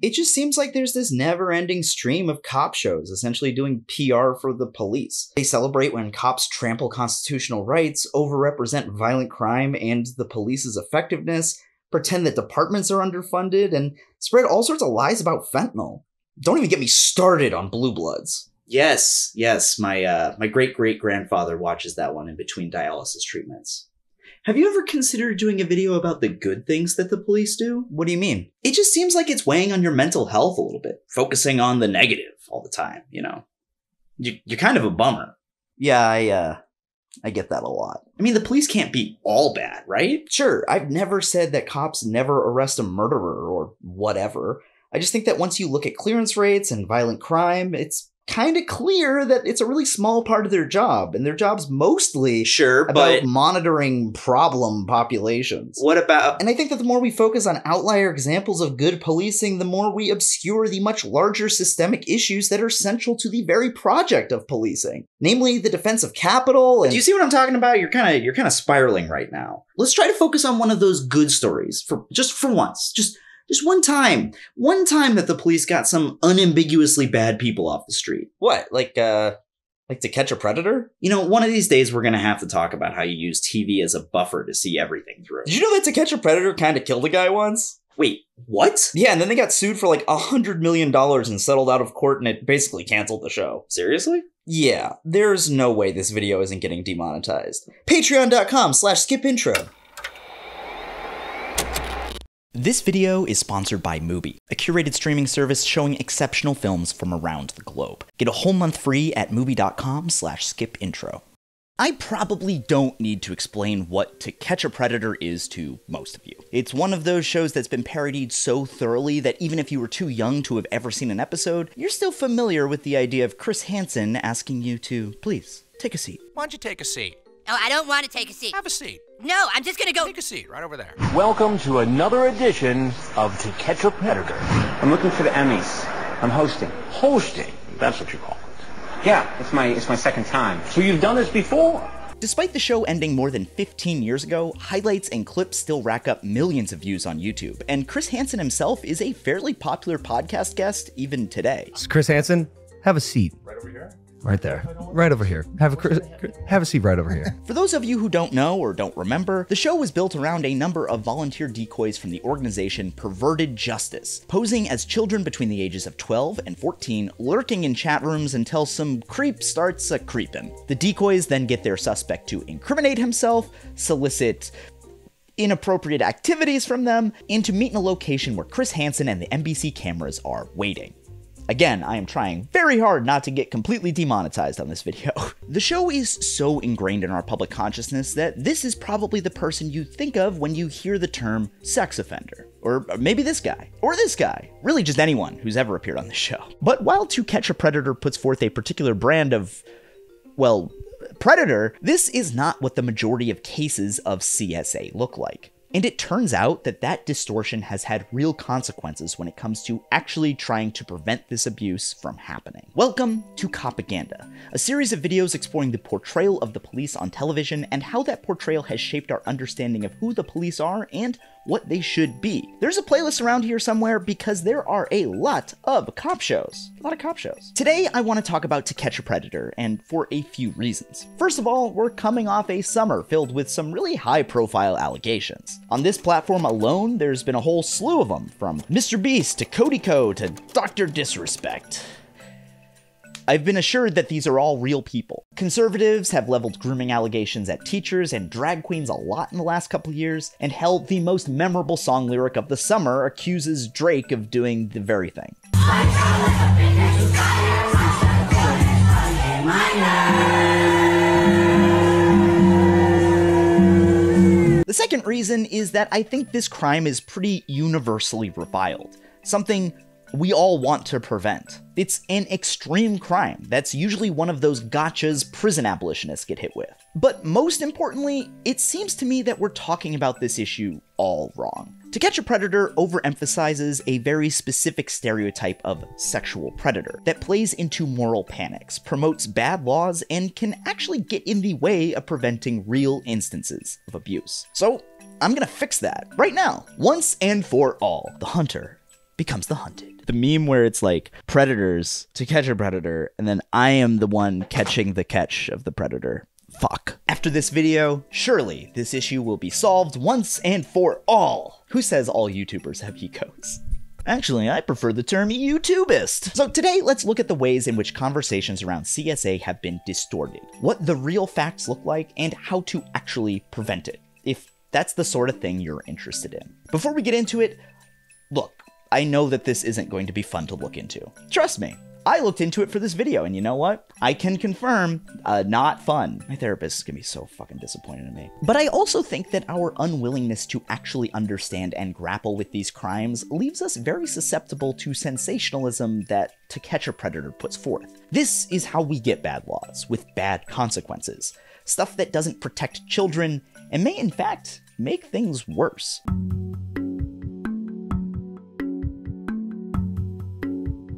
It just seems like there's this never-ending stream of cop shows essentially doing PR for the police. They celebrate when cops trample constitutional rights, overrepresent violent crime and the police's effectiveness, pretend that departments are underfunded, and spread all sorts of lies about fentanyl. Don't even get me started on Blue Bloods. Yes, my great-great-grandfather watches that one in between dialysis treatments. Have you ever considered doing a video about the good things that the police do? What do you mean? It just seems like it's weighing on your mental health a little bit, focusing on the negative all the time, you know? You're kind of a bummer. Yeah, I get that a lot. I mean, the police can't be all bad, right? Sure, I've never said that cops never arrest a murderer or whatever. I just think that once you look at clearance rates and violent crime, it's kind of clear that it's a really small part of their job, and their job's mostly about monitoring problem populations. What about... And I think that the more we focus on outlier examples of good policing, the more we obscure the much larger systemic issues that are central to the very project of policing. Namely, the defense of capital and... Do you see what I'm talking about? You're kind of spiraling right now. Let's try to focus on one of those good stories for once. Just one time that the police got some unambiguously bad people off the street. What, like To Catch a Predator? You know, one of these days we're gonna have to talk about how you use TV as a buffer to see everything through. Did you know that To Catch a Predator kind of killed a guy once? Wait, what? Yeah, and then they got sued for like $100 million and settled out of court, and it basically canceled the show. Seriously? Yeah, there's no way this video isn't getting demonetized. Patreon.com/skipintro. This video is sponsored by MUBI, a curated streaming service showing exceptional films from around the globe. Get a whole month free at mubi.com/skipintro. I probably don't need to explain what To Catch a Predator is to most of you. It's one of those shows that's been parodied so thoroughly that even if you were too young to have ever seen an episode, you're still familiar with the idea of Chris Hansen asking you to, please, take a seat. Why don't you take a seat? Oh, I don't want to take a seat. Have a seat. No, I'm just gonna go. Take a seat right over there. Welcome to another edition of To Catch a Predator. I'm looking for the Emmys. I'm hosting. Hosting, that's what you call it. Yeah, it's my second time. So you've done this before? Despite the show ending more than 15 years ago, highlights and clips still rack up millions of views on YouTube, and Chris Hansen himself is a fairly popular podcast guest even today. Chris Hansen, have a seat. Right over here? Right there. Right over here. Have a seat right over here. For those of you who don't know or don't remember, the show was built around a number of volunteer decoys from the organization Perverted Justice, posing as children between the ages of 12 and 14, lurking in chat rooms until some creep starts a-creepin'. The decoys then get their suspect to incriminate himself, solicit inappropriate activities from them, and to meet in a location where Chris Hansen and the NBC cameras are waiting. Again, I am trying very hard not to get completely demonetized on this video. The show is so ingrained in our public consciousness that this is probably the person you think of when you hear the term sex offender. Or maybe this guy. Or this guy. Really just anyone who's ever appeared on this show. But while To Catch a Predator puts forth a particular brand of, well, predator, this is not what the majority of cases of CSA look like. And it turns out that that distortion has had real consequences when it comes to actually trying to prevent this abuse from happening. Welcome to Copaganda, a series of videos exploring the portrayal of the police on television and how that portrayal has shaped our understanding of who the police are and what they should be. There's a playlist around here somewhere because there are a lot of cop shows. Today, I want to talk about To Catch a Predator, and for a few reasons. First of all, we're coming off a summer filled with some really high-profile allegations. On this platform alone, there's been a whole slew of them, from Mr. Beast to Cody Co to Dr. Disrespect. I've been assured that these are all real people. Conservatives have leveled grooming allegations at teachers and drag queens a lot in the last couple years, and hell, the most memorable song lyric of the summer accuses Drake of doing the very thing. The second reason is that I think this crime is pretty universally reviled, something we all want to prevent. It's an extreme crime that's usually one of those gotchas prison abolitionists get hit with. But most importantly, it seems to me that we're talking about this issue all wrong. To Catch a Predator overemphasizes a very specific stereotype of sexual predator that plays into moral panics, promotes bad laws, and can actually get in the way of preventing real instances of abuse. So I'm gonna fix that right now, once and for all. The hunter becomes the hunted. The meme where it's like predators to catch a predator, and then I am the one catching the catch of the predator. Fuck. After this video, surely this issue will be solved once and for all. Who says all YouTubers have egos? Actually, I prefer the term YouTubist. So today, let's look at the ways in which conversations around CSA have been distorted, what the real facts look like, and how to actually prevent it, if that's the sort of thing you're interested in. Before we get into it, look, I know that this isn't going to be fun to look into. Trust me. I looked into it for this video, and you know what? I can confirm, not fun. My therapist is gonna be so fucking disappointed in me. But I also think that our unwillingness to actually understand and grapple with these crimes leaves us very susceptible to sensationalism that To Catch a Predator puts forth. This is how we get bad laws, with bad consequences. Stuff that doesn't protect children, and may in fact make things worse.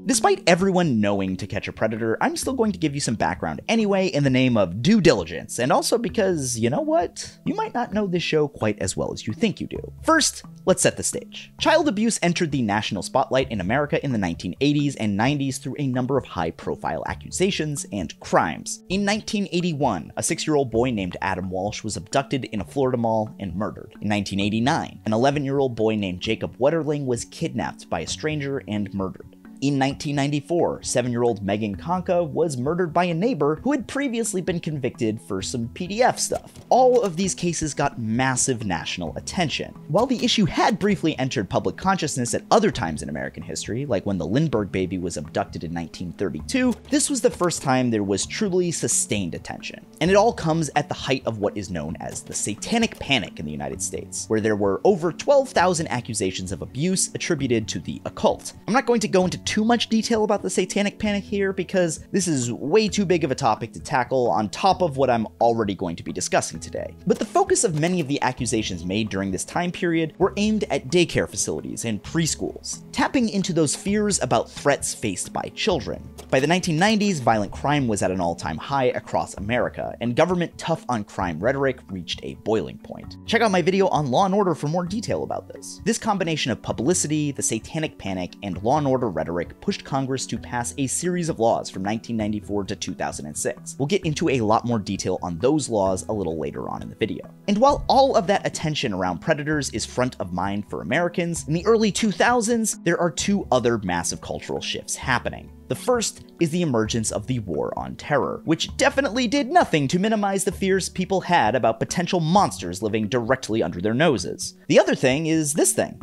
Despite everyone knowing To Catch a Predator, I'm still going to give you some background anyway in the name of due diligence, and also because, you know what? You might not know this show quite as well as you think you do. First, let's set the stage. Child abuse entered the national spotlight in America in the 1980s and 90s through a number of high-profile accusations and crimes. In 1981, a 6-year-old boy named Adam Walsh was abducted in a Florida mall and murdered. In 1989, an 11-year-old boy named Jacob Wetterling was kidnapped by a stranger and murdered. In 1994, 7-year-old Megan Conca was murdered by a neighbor who had previously been convicted for some PDF stuff. All of these cases got massive national attention. While the issue had briefly entered public consciousness at other times in American history, like when the Lindbergh baby was abducted in 1932, this was the first time there was truly sustained attention. And it all comes at the height of what is known as the Satanic Panic in the United States, where there were over 12,000 accusations of abuse attributed to the occult. I'm not going to go into too much detail about the Satanic Panic here because this is way too big of a topic to tackle on top of what I'm already going to be discussing today. But the focus of many of the accusations made during this time period were aimed at daycare facilities and preschools, tapping into those fears about threats faced by children. By the 1990s, violent crime was at an all-time high across America, and government tough-on-crime rhetoric reached a boiling point. Check out my video on Law & Order for more detail about this. This combination of publicity, the Satanic Panic, and Law & Order rhetoric pushed Congress to pass a series of laws from 1994 to 2006. We'll get into a lot more detail on those laws a little later on in the video. And while all of that attention around predators is front of mind for Americans, in the early 2000s, there are two other massive cultural shifts happening. The first is the emergence of the War on Terror, which definitely did nothing to minimize the fears people had about potential monsters living directly under their noses. The other thing is this thing.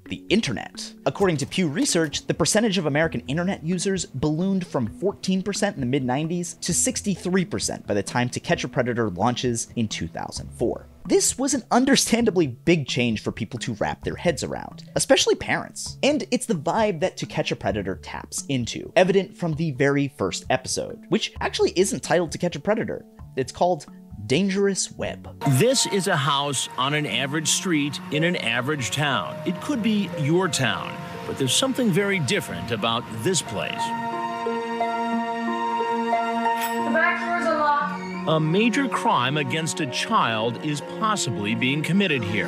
The internet. According to Pew Research, the percentage of American internet users ballooned from 14% in the mid-90s to 63% by the time To Catch a Predator launches in 2004. This was an understandably big change for people to wrap their heads around, especially parents. And it's the vibe that To Catch a Predator taps into, evident from the very first episode, which actually isn't titled To Catch a Predator. It's called Dangerous Web. This is a house on an average street in an average town. It could be your town, but there's something very different about this place. The back doors are locked. A major crime against a child is possibly being committed here.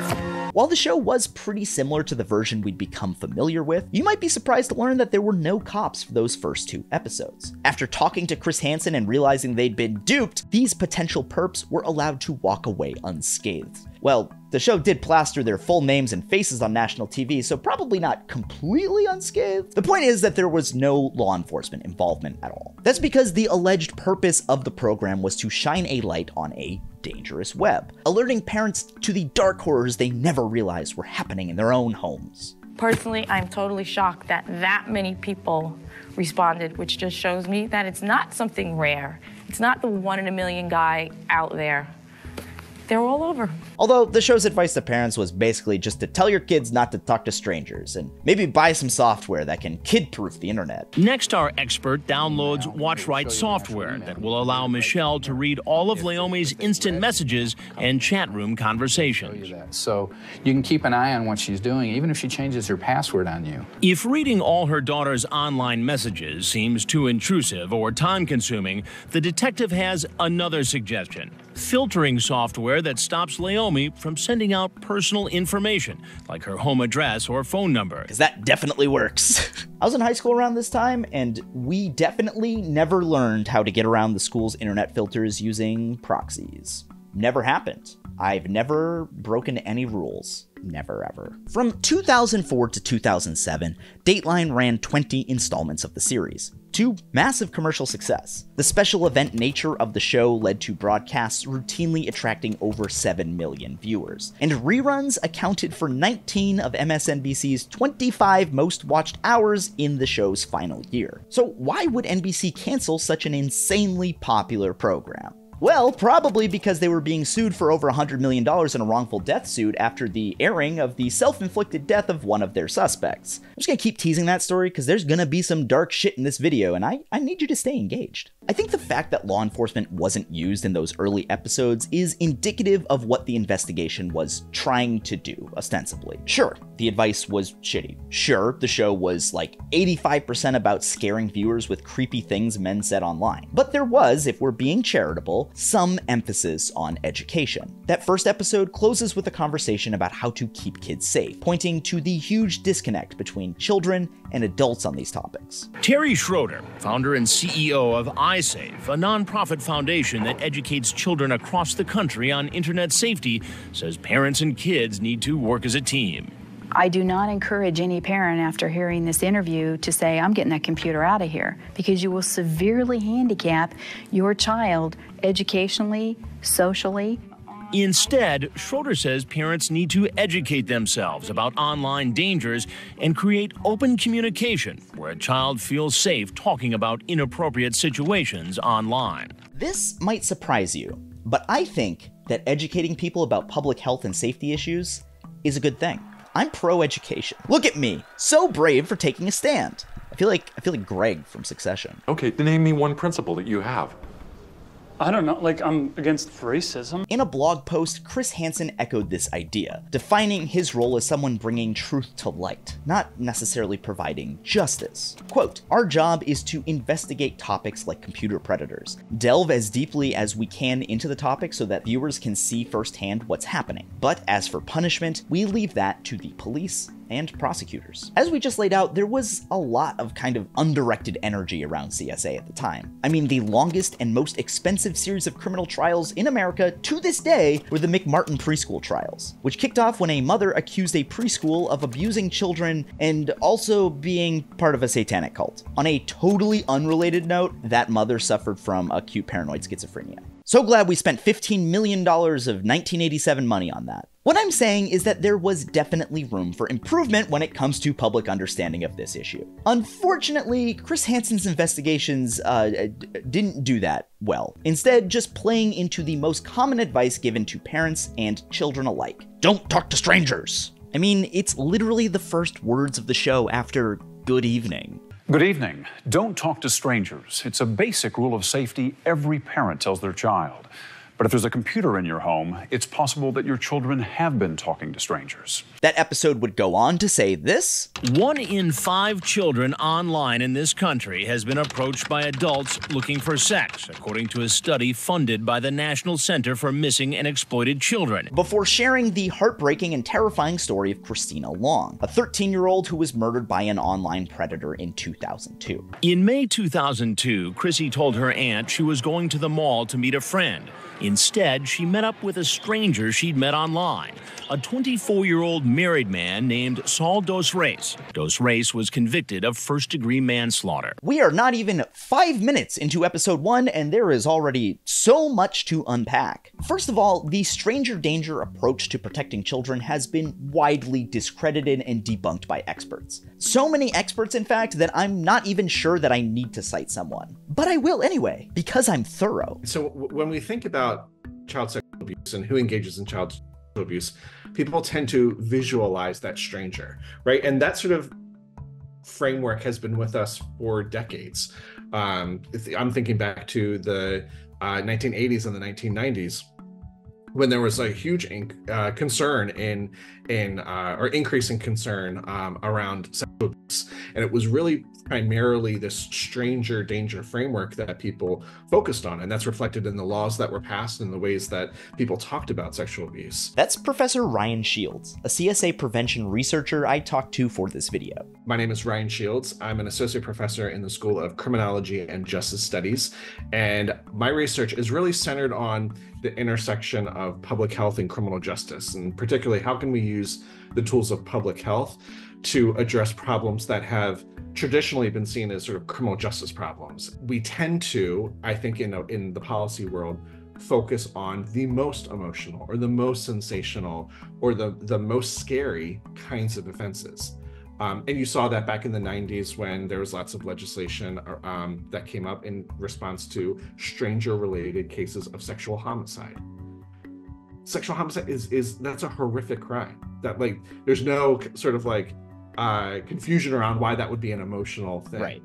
While the show was pretty similar to the version we'd become familiar with, you might be surprised to learn that there were no cops for those first two episodes. After talking to Chris Hansen and realizing they'd been duped, these potential perps were allowed to walk away unscathed. Well, the show did plaster their full names and faces on national TV, so probably not completely unscathed. The point is that there was no law enforcement involvement at all. That's because the alleged purpose of the program was to shine a light on a dangerous web, alerting parents to the dark horrors they never realized were happening in their own homes. Personally, I'm totally shocked that many people responded, which just shows me that it's not something rare. It's not the 1 in a million guy out there. They're all over. Although the show's advice to parents was basically just to tell your kids not to talk to strangers and maybe buy some software that can kid-proof the internet. Next, our expert downloads WatchRight software that will allow Michelle to read all of Leomi's instant messages and chat room conversations. So you can keep an eye on what she's doing, even if she changes her password on you. If reading all her daughter's online messages seems too intrusive or time-consuming, the detective has another suggestion. filtering software that stops Leomi from sending out personal information, like her home address or phone number. Because that definitely works. I was in high school around this time, and we definitely never learned how to get around the school's internet filters using proxies. Never happened. I've never broken any rules. Never, ever. From 2004 to 2007, Dateline ran 20 installments of the series, to massive commercial success. The special event nature of the show led to broadcasts routinely attracting over 7 million viewers, and reruns accounted for 19 of MSNBC's 25 most watched hours in the show's final year. So why would NBC cancel such an insanely popular program? Well, probably because they were being sued for over $100 million in a wrongful death suit after the airing of the self-inflicted death of one of their suspects. I'm just gonna keep teasing that story because there's gonna be some dark shit in this video, and I need you to stay engaged. I think the fact that law enforcement wasn't used in those early episodes is indicative of what the investigation was trying to do, ostensibly. Sure, the advice was shitty. Sure, the show was like 85% about scaring viewers with creepy things men said online. But there was, if we're being charitable, some emphasis on education. That first episode closes with a conversation about how to keep kids safe, pointing to the huge disconnect between children and adults on these topics. Terry Schroeder, founder and CEO of iSafe, a nonprofit foundation that educates children across the country on internet safety, says parents and kids need to work as a team. I do not encourage any parent after hearing this interview to say, I'm getting that computer out of here, because you will severely handicap your child educationally, socially. Instead, Schroeder says parents need to educate themselves about online dangers and create open communication where a child feels safe talking about inappropriate situations online. This might surprise you, but I think that educating people about public health and safety issues is a good thing. I'm pro-education. Look at me, so brave for taking a stand. I feel like Greg from Succession. Okay, name me one principle that you have. I don't know, like I'm against racism. In a blog post, Chris Hansen echoed this idea, defining his role as someone bringing truth to light, not necessarily providing justice. Quote, "Our job is to investigate topics like computer predators, delve as deeply as we can into the topic so that viewers can see firsthand what's happening. But as for punishment, we leave that to the police and prosecutors." As we just laid out, there was a lot of kind of undirected energy around CSA at the time. I mean, the longest and most expensive series of criminal trials in America to this day were the McMartin preschool trials, which kicked off when a mother accused a preschool of abusing children and also being part of a satanic cult. On a totally unrelated note, that mother suffered from acute paranoid schizophrenia. So glad we spent $15 million of 1987 money on that. What I'm saying is that there was definitely room for improvement when it comes to public understanding of this issue. Unfortunately, Chris Hansen's investigations didn't do that well. Instead, just playing into the most common advice given to parents and children alike. Don't talk to strangers. I mean, it's literally the first words of the show after good evening. Good evening. Don't talk to strangers. It's a basic rule of safety every parent tells their child. But if there's a computer in your home, it's possible that your children have been talking to strangers. That episode would go on to say this: 1 in 5 children online in this country has been approached by adults looking for sex, according to a study funded by the National Center for Missing and Exploited Children. Before sharing the heartbreaking and terrifying story of Christina Long, a 13-year-old who was murdered by an online predator in 2002. In May 2002, Chrissy told her aunt she was going to the mall to meet a friend. Instead, she met up with a stranger she'd met online, a 24-year-old married man named Saul Dos Reis. Dos Reis was convicted of first-degree manslaughter. We are not even 5 minutes into episode 1, and there is already so much to unpack. First of all, the stranger danger approach to protecting children has been widely discredited and debunked by experts. So many experts, in fact, that I'm not even sure that I need to cite someone. But I will anyway, because I'm thorough. So when we think about child sexual abuse and who engages in child sexual abuse, people tend to visualize that stranger, right? And that sort of framework has been with us for decades. I'm thinking back to the 1980s and the 1990s, when there was a huge concern or increasing concern around sexual abuse. And it was really primarily this stranger danger framework that people focused on. And that's reflected in the laws that were passed and the ways that people talked about sexual abuse. That's Professor Ryan Shields, a CSA prevention researcher I talked to for this video. My name is Ryan Shields. I'm an associate professor in the School of Criminology and Justice Studies. And my research is really centered on the intersection of public health and criminal justice, and particularly how can we use the tools of public health to address problems that have traditionally been seen as sort of criminal justice problems. We tend to, I think, in the policy world, focus on the most emotional or the most sensational or the most scary kinds of offenses. And you saw that back in the 90s when there was lots of legislation that came up in response to stranger-related cases of sexual homicide. Sexual homicide that's a horrific crime. That there's no sort of confusion around why that would be an emotional thing. Right.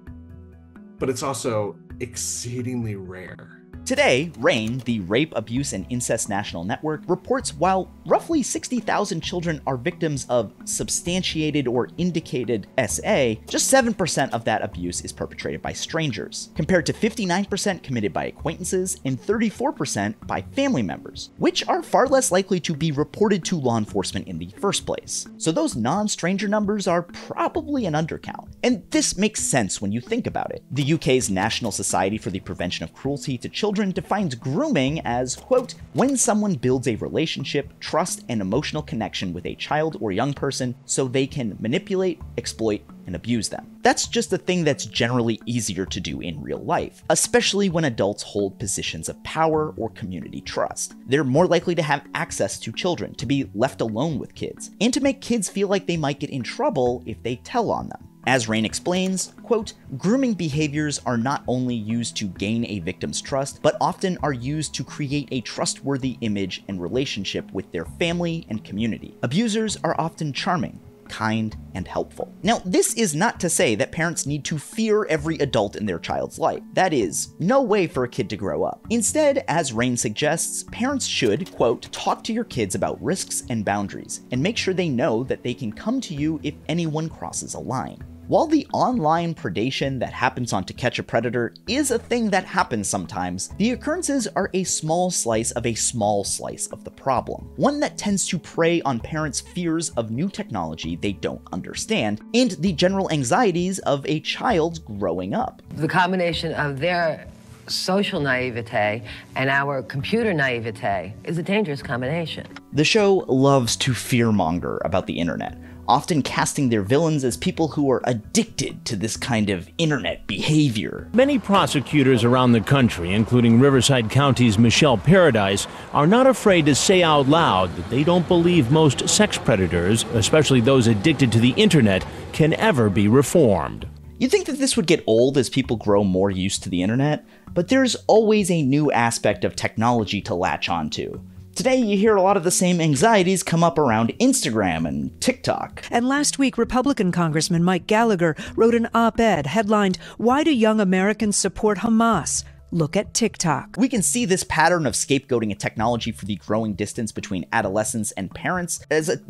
But it's also exceedingly rare. Today, RAIN, the Rape, Abuse, and Incest National Network, reports while roughly 60,000 children are victims of substantiated or indicated SA, just 7% of that abuse is perpetrated by strangers, compared to 59% committed by acquaintances and 34% by family members, which are far less likely to be reported to law enforcement in the first place. So those non-stranger numbers are probably an undercount. And this makes sense when you think about it. The UK's National Society for the Prevention of Cruelty to Children defines grooming as, quote, when someone builds a relationship, trust, and emotional connection with a child or young person so they can manipulate, exploit, and abuse them. That's just a thing that's generally easier to do in real life, especially when adults hold positions of power or community trust. They're more likely to have access to children, to be left alone with kids, and to make kids feel like they might get in trouble if they tell on them. As Rain explains, quote, grooming behaviors are not only used to gain a victim's trust, but often are used to create a trustworthy image and relationship with their family and community. Abusers are often charming, kind, and helpful. Now, this is not to say that parents need to fear every adult in their child's life. That is no way for a kid to grow up. Instead, as Rain suggests, parents should, quote, talk to your kids about risks and boundaries, and make sure they know that they can come to you if anyone crosses a line. While the online predation that happens on To Catch a Predator is a thing that happens sometimes, the occurrences are a small slice of the problem, one that tends to prey on parents' fears of new technology they don't understand, and the general anxieties of a child growing up. The combination of their social naivete and our computer naivete is a dangerous combination. The show loves to fearmonger about the internet, often casting their villains as people who are addicted to this kind of internet behavior. Many prosecutors around the country, including Riverside County's Michelle Paradise, are not afraid to say out loud that they don't believe most sex predators, especially those addicted to the internet, can ever be reformed. You'd think that this would get old as people grow more used to the internet, but there's always a new aspect of technology to latch onto. Today, you hear a lot of the same anxieties come up around Instagram and TikTok. And last week, Republican Congressman Mike Gallagher wrote an op-ed headlined, "Why do young Americans support Hamas? Look at TikTok." We can see this pattern of scapegoating a technology for the growing distance between adolescents and parents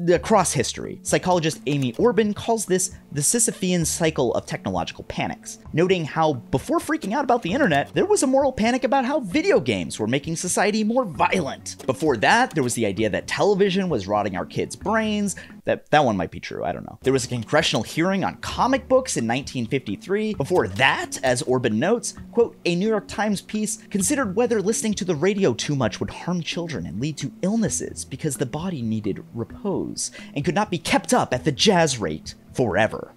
across history. Psychologist Amy Orban calls this the Sisyphean cycle of technological panics, noting how before freaking out about the internet, there was a moral panic about how video games were making society more violent. Before that, there was the idea that television was rotting our kids' brains. That one might be true, I don't know. There was a congressional hearing on comic books in 1953. Before that, as Orban notes, quote, a New York Times piece considered whether listening to the radio too much would harm children and lead to illnesses because the body needed repose and could not be kept up at the jazz rate forever.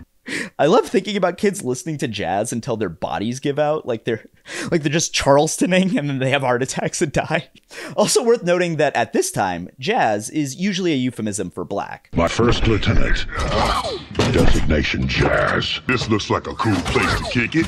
I love thinking about kids listening to jazz until their bodies give out, like they're just Charlestoning and then they have heart attacks and die. Also worth noting that at this time, jazz is usually a euphemism for black. My first lieutenant. Designation Jazz. This looks like a cool place to kick it.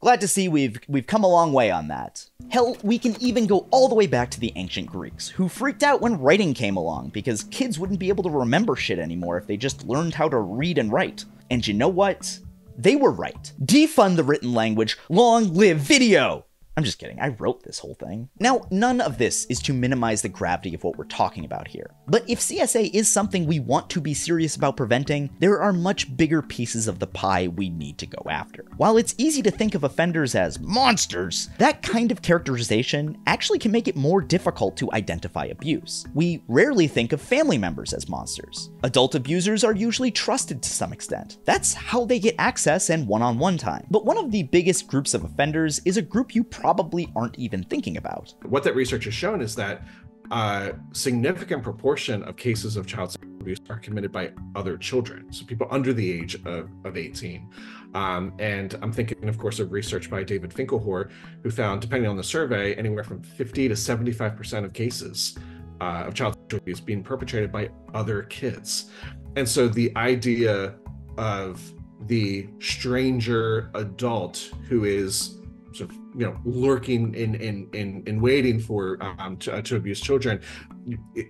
Glad to see we've come a long way on that. Hell, we can even go all the way back to the ancient Greeks, who freaked out when writing came along because kids wouldn't be able to remember shit anymore if they just learned how to read and write. And you know what? They were right. Defund the written language. Long live video! I'm just kidding, I wrote this whole thing. Now, none of this is to minimize the gravity of what we're talking about here. But if CSA is something we want to be serious about preventing, there are much bigger pieces of the pie we need to go after. While it's easy to think of offenders as monsters, that kind of characterization actually can make it more difficult to identify abuse. We rarely think of family members as monsters. Adult abusers are usually trusted to some extent. That's how they get access and one-on-one time. But one of the biggest groups of offenders is a group you probably aren't even thinking about. What that research has shown is that a significant proportion of cases of child sexual abuse are committed by other children, so people under the age of 18. And I'm thinking, of course, of research by David Finkelhor, who found, depending on the survey, anywhere from 50 to 75% of cases of child sexual abuse being perpetrated by other kids. And so the idea of the stranger adult who is sort of, lurking in waiting for to abuse children,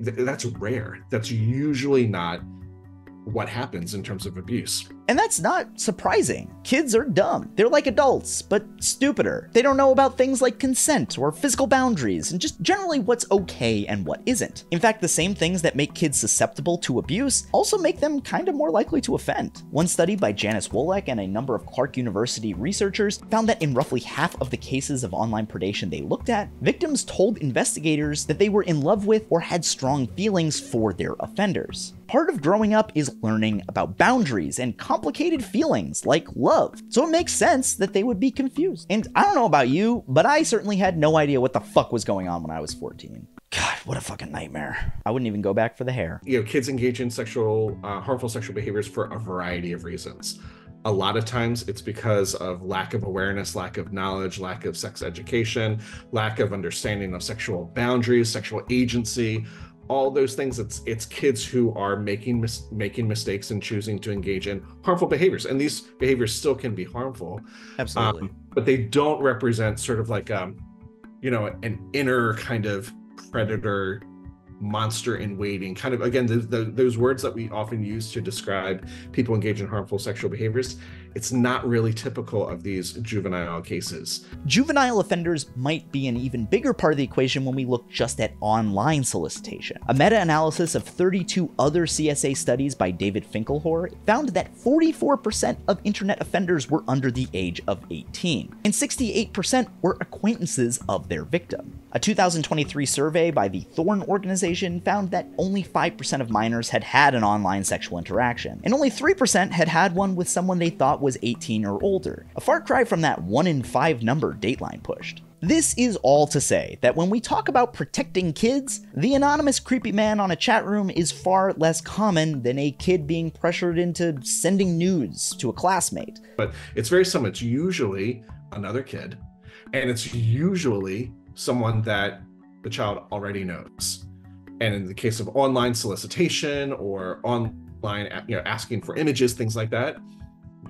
that's rare. That's usually not what happens in terms of abuse. And that's not surprising. Kids are dumb. They're like adults, but stupider. They don't know about things like consent or physical boundaries and just generally what's okay and what isn't. In fact, the same things that make kids susceptible to abuse also make them kind of more likely to offend. One study by Janice Wolek and a number of Clark University researchers found that in roughly half of the cases of online predation they looked at, victims told investigators that they were in love with or had strong feelings for their offenders. Part of growing up is learning about boundaries and complicated feelings like love, so it makes sense that they would be confused. And I don't know about you, but I certainly had no idea what the fuck was going on when I was 14. God, what a fucking nightmare. I wouldn't even go back for the hair. Kids engage in harmful sexual behaviors for a variety of reasons. A lot of times it's because of lack of awareness, lack of knowledge, lack of sex education, lack of understanding of sexual boundaries, sexual agency. All those things, it's kids who are making mistakes and choosing to engage in harmful behaviors, and these behaviors still can be harmful. Absolutely, but they don't represent sort of like an inner kind of predator, monster in waiting. Kind of, again, those words that we often use to describe people engaged in harmful sexual behaviors. It's not really typical of these juvenile cases. Juvenile offenders might be an even bigger part of the equation when we look just at online solicitation. A meta-analysis of 32 other CSA studies by David Finkelhor found that 44% of internet offenders were under the age of 18, and 68% were acquaintances of their victim. A 2023 survey by the Thorn organization found that only 5% of minors had had an online sexual interaction, and only 3% had had one with someone they thought was 18 or older, a far cry from that 1 in 5 number Dateline pushed. This is all to say that when we talk about protecting kids, the anonymous creepy man on a chat room is far less common than a kid being pressured into sending nudes to a classmate. But it's very similar. It's usually another kid, and it's usually someone that the child already knows. And in the case of online solicitation or online, asking for images, things like that,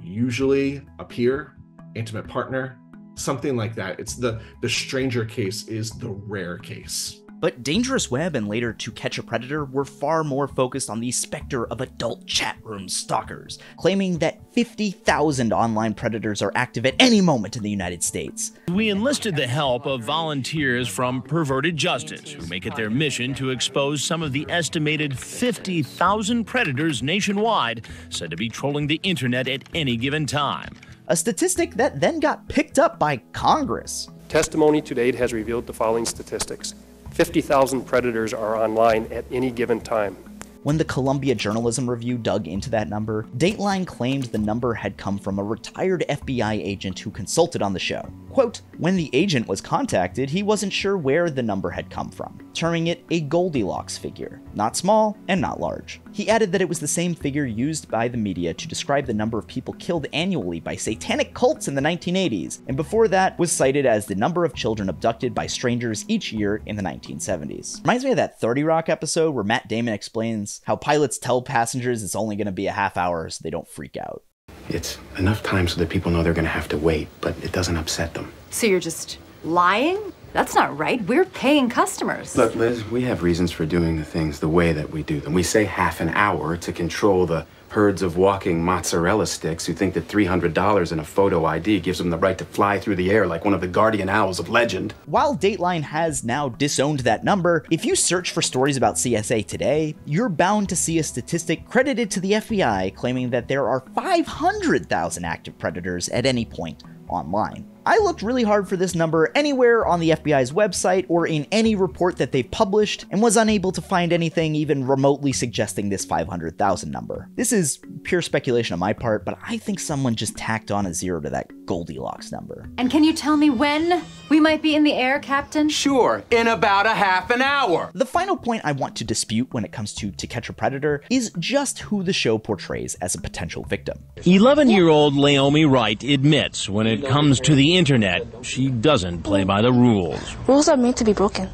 usually a peer, intimate partner, something like that. It's the stranger case is the rare case. But Dangerous Web and later To Catch a Predator were far more focused on the specter of adult chat room stalkers, claiming that 50,000 online predators are active at any moment in the United States. We enlisted the help of volunteers from Perverted Justice, who make it their mission to expose some of the estimated 50,000 predators nationwide said to be trolling the internet at any given time. A statistic that then got picked up by Congress. Testimony to date has revealed the following statistics. 50,000 predators are online at any given time. When the Columbia Journalism Review dug into that number, Dateline claimed the number had come from a retired FBI agent who consulted on the show. Quote, when the agent was contacted, he wasn't sure where the number had come from, terming it a Goldilocks figure, not small and not large. He added that it was the same figure used by the media to describe the number of people killed annually by satanic cults in the 1980s, and before that was cited as the number of children abducted by strangers each year in the 1970s. Reminds me of that 30 Rock episode where Matt Damon explains how pilots tell passengers it's only going to be a half hour so they don't freak out. It's enough time so that people know they're going to have to wait, but it doesn't upset them. So you're just lying? That's not right. We're paying customers. Look, Liz, we have reasons for doing the things the way that we do them. We say half an hour to control the herds of walking mozzarella sticks who think that $300 in a photo ID gives them the right to fly through the air like one of the guardian owls of legend. While Dateline has now disowned that number, if you search for stories about CSA today, you're bound to see a statistic credited to the FBI claiming that there are 500,000 active predators at any point online. I looked really hard for this number anywhere on the FBI's website or in any report that they published and was unable to find anything even remotely suggesting this 500,000 number. This is pure speculation on my part, but I think someone just tacked on a zero to that Goldilocks number. And can you tell me when we might be in the air, Captain? Sure, in about a half an hour. The final point I want to dispute when it comes to Catch a Predator is just who the show portrays as a potential victim. 11-year-old Naomi Wright admits when it comes to the internet, she doesn't play by the rules. Rules are meant to be broken.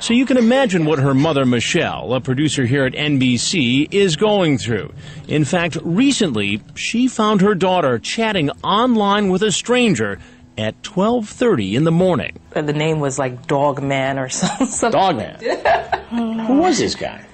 So you can imagine what her mother, Michelle, a producer here at NBC, is going through. In fact, recently, she found her daughter chatting online with a stranger at 12:30 in the morning. The name was like Dog Man or something. Dog Man? Who was this guy?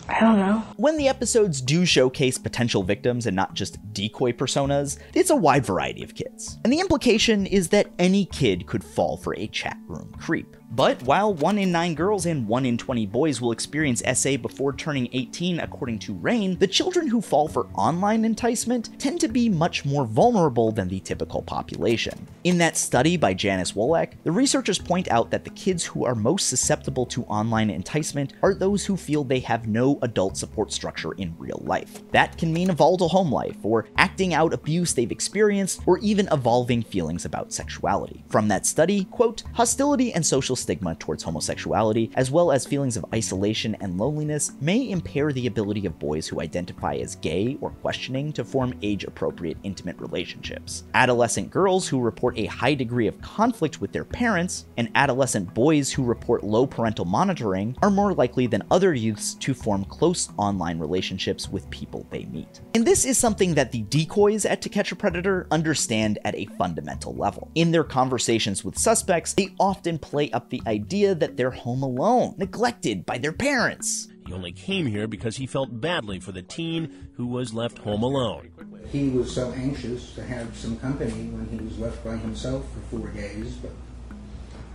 I don't know. When the episodes do showcase potential victims and not just decoy personas, it's a wide variety of kids. And the implication is that any kid could fall for a chat room creep. But while 1 in 9 girls and 1 in 20 boys will experience SA before turning 18 according to RAINN, the children who fall for online enticement tend to be much more vulnerable than the typical population. In that study by Janice Wolak, the researchers point out that the kids who are most susceptible to online enticement are those who feel they have no adult support structure in real life. That can mean a volatile home life, or acting out abuse they've experienced, or even evolving feelings about sexuality. From that study, quote, hostility and social stigma towards homosexuality, as well as feelings of isolation and loneliness, may impair the ability of boys who identify as gay or questioning to form age-appropriate intimate relationships. Adolescent girls who report a high degree of conflict with their parents, and adolescent boys who report low parental monitoring are more likely than other youths to form close online relationships with people they meet. And this is something that the decoys at To Catch a Predator understand at a fundamental level. In their conversations with suspects, they often play up the idea that they're home alone, neglected by their parents. He only came here because he felt badly for the teen who was left home alone. He was so anxious to have some company when he was left by himself for 4 days, but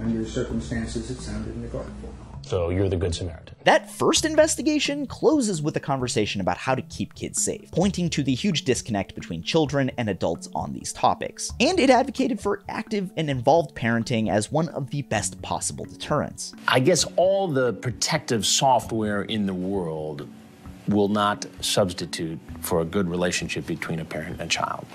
under circumstances it sounded neglectful. So you're the Good Samaritan. That first investigation closes with a conversation about how to keep kids safe, pointing to the huge disconnect between children and adults on these topics. And it advocated for active and involved parenting as one of the best possible deterrents. I guess all the protective software in the world will not substitute for a good relationship between a parent and child.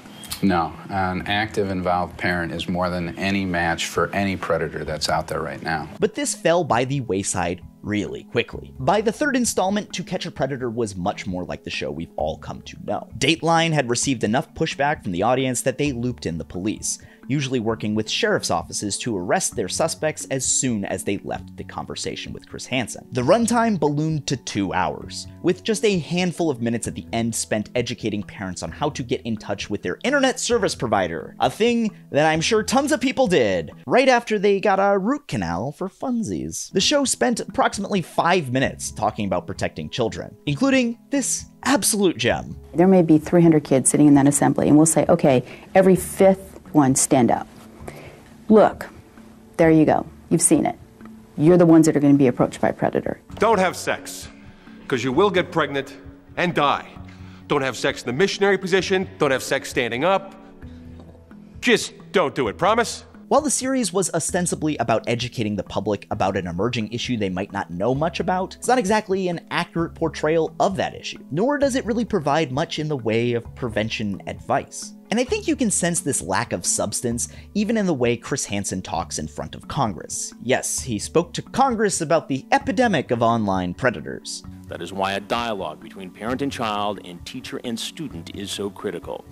No, an active, involved parent is more than any match for any predator that's out there right now. But this fell by the wayside really quickly. By the third installment, To Catch a Predator was much more like the show we've all come to know. Dateline had received enough pushback from the audience that they looped in the police, usually working with sheriff's offices to arrest their suspects as soon as they left the conversation with Chris Hansen. The runtime ballooned to 2 hours, with just a handful of minutes at the end spent educating parents on how to get in touch with their internet service provider, a thing that I'm sure tons of people did, right after they got a root canal for funsies. The show spent approximately 5 minutes talking about protecting children, including this absolute gem. There may be 300 kids sitting in that assembly, and we'll say, okay, every 5th one, stand up. Look, there you go. You've seen it. You're the ones that are going to be approached by a predator. Don't have sex, because you will get pregnant and die. Don't have sex in the missionary position. Don't have sex standing up. Just don't do it, promise? While the series was ostensibly about educating the public about an emerging issue they might not know much about, it's not exactly an accurate portrayal of that issue, nor does it really provide much in the way of prevention advice. And I think you can sense this lack of substance even in the way Chris Hansen talks in front of Congress. Yes, he spoke to Congress about the epidemic of online predators. That is why a dialogue between parent and child and teacher and student is so critical.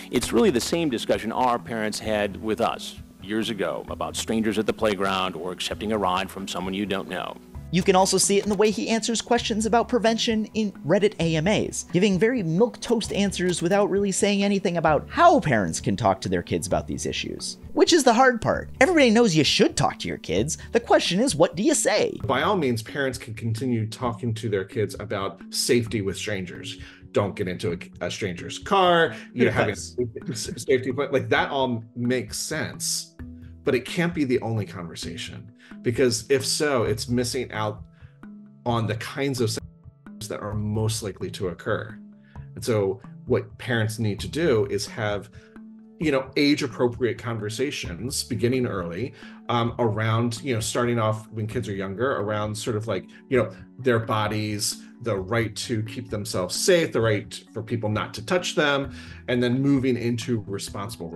It's really the same discussion our parents had with us years ago about strangers at the playground or accepting a ride from someone you don't know. You can also see it in the way he answers questions about prevention in Reddit AMAs, giving very milquetoast answers without really saying anything about how parents can talk to their kids about these issues. Which is the hard part. Everybody knows you should talk to your kids. The question is, what do you say? By all means, parents can continue talking to their kids about safety with strangers. Don't get into a stranger's car, having safety, but like that all makes sense. But it can't be the only conversation, because if so, it's missing out on the kinds of situations that are most likely to occur. And so what parents need to do is have, age-appropriate conversations beginning early around, starting off when kids are younger, around sort of like, their bodies, the right to keep themselves safe, the right for people not to touch them, and then moving into responsible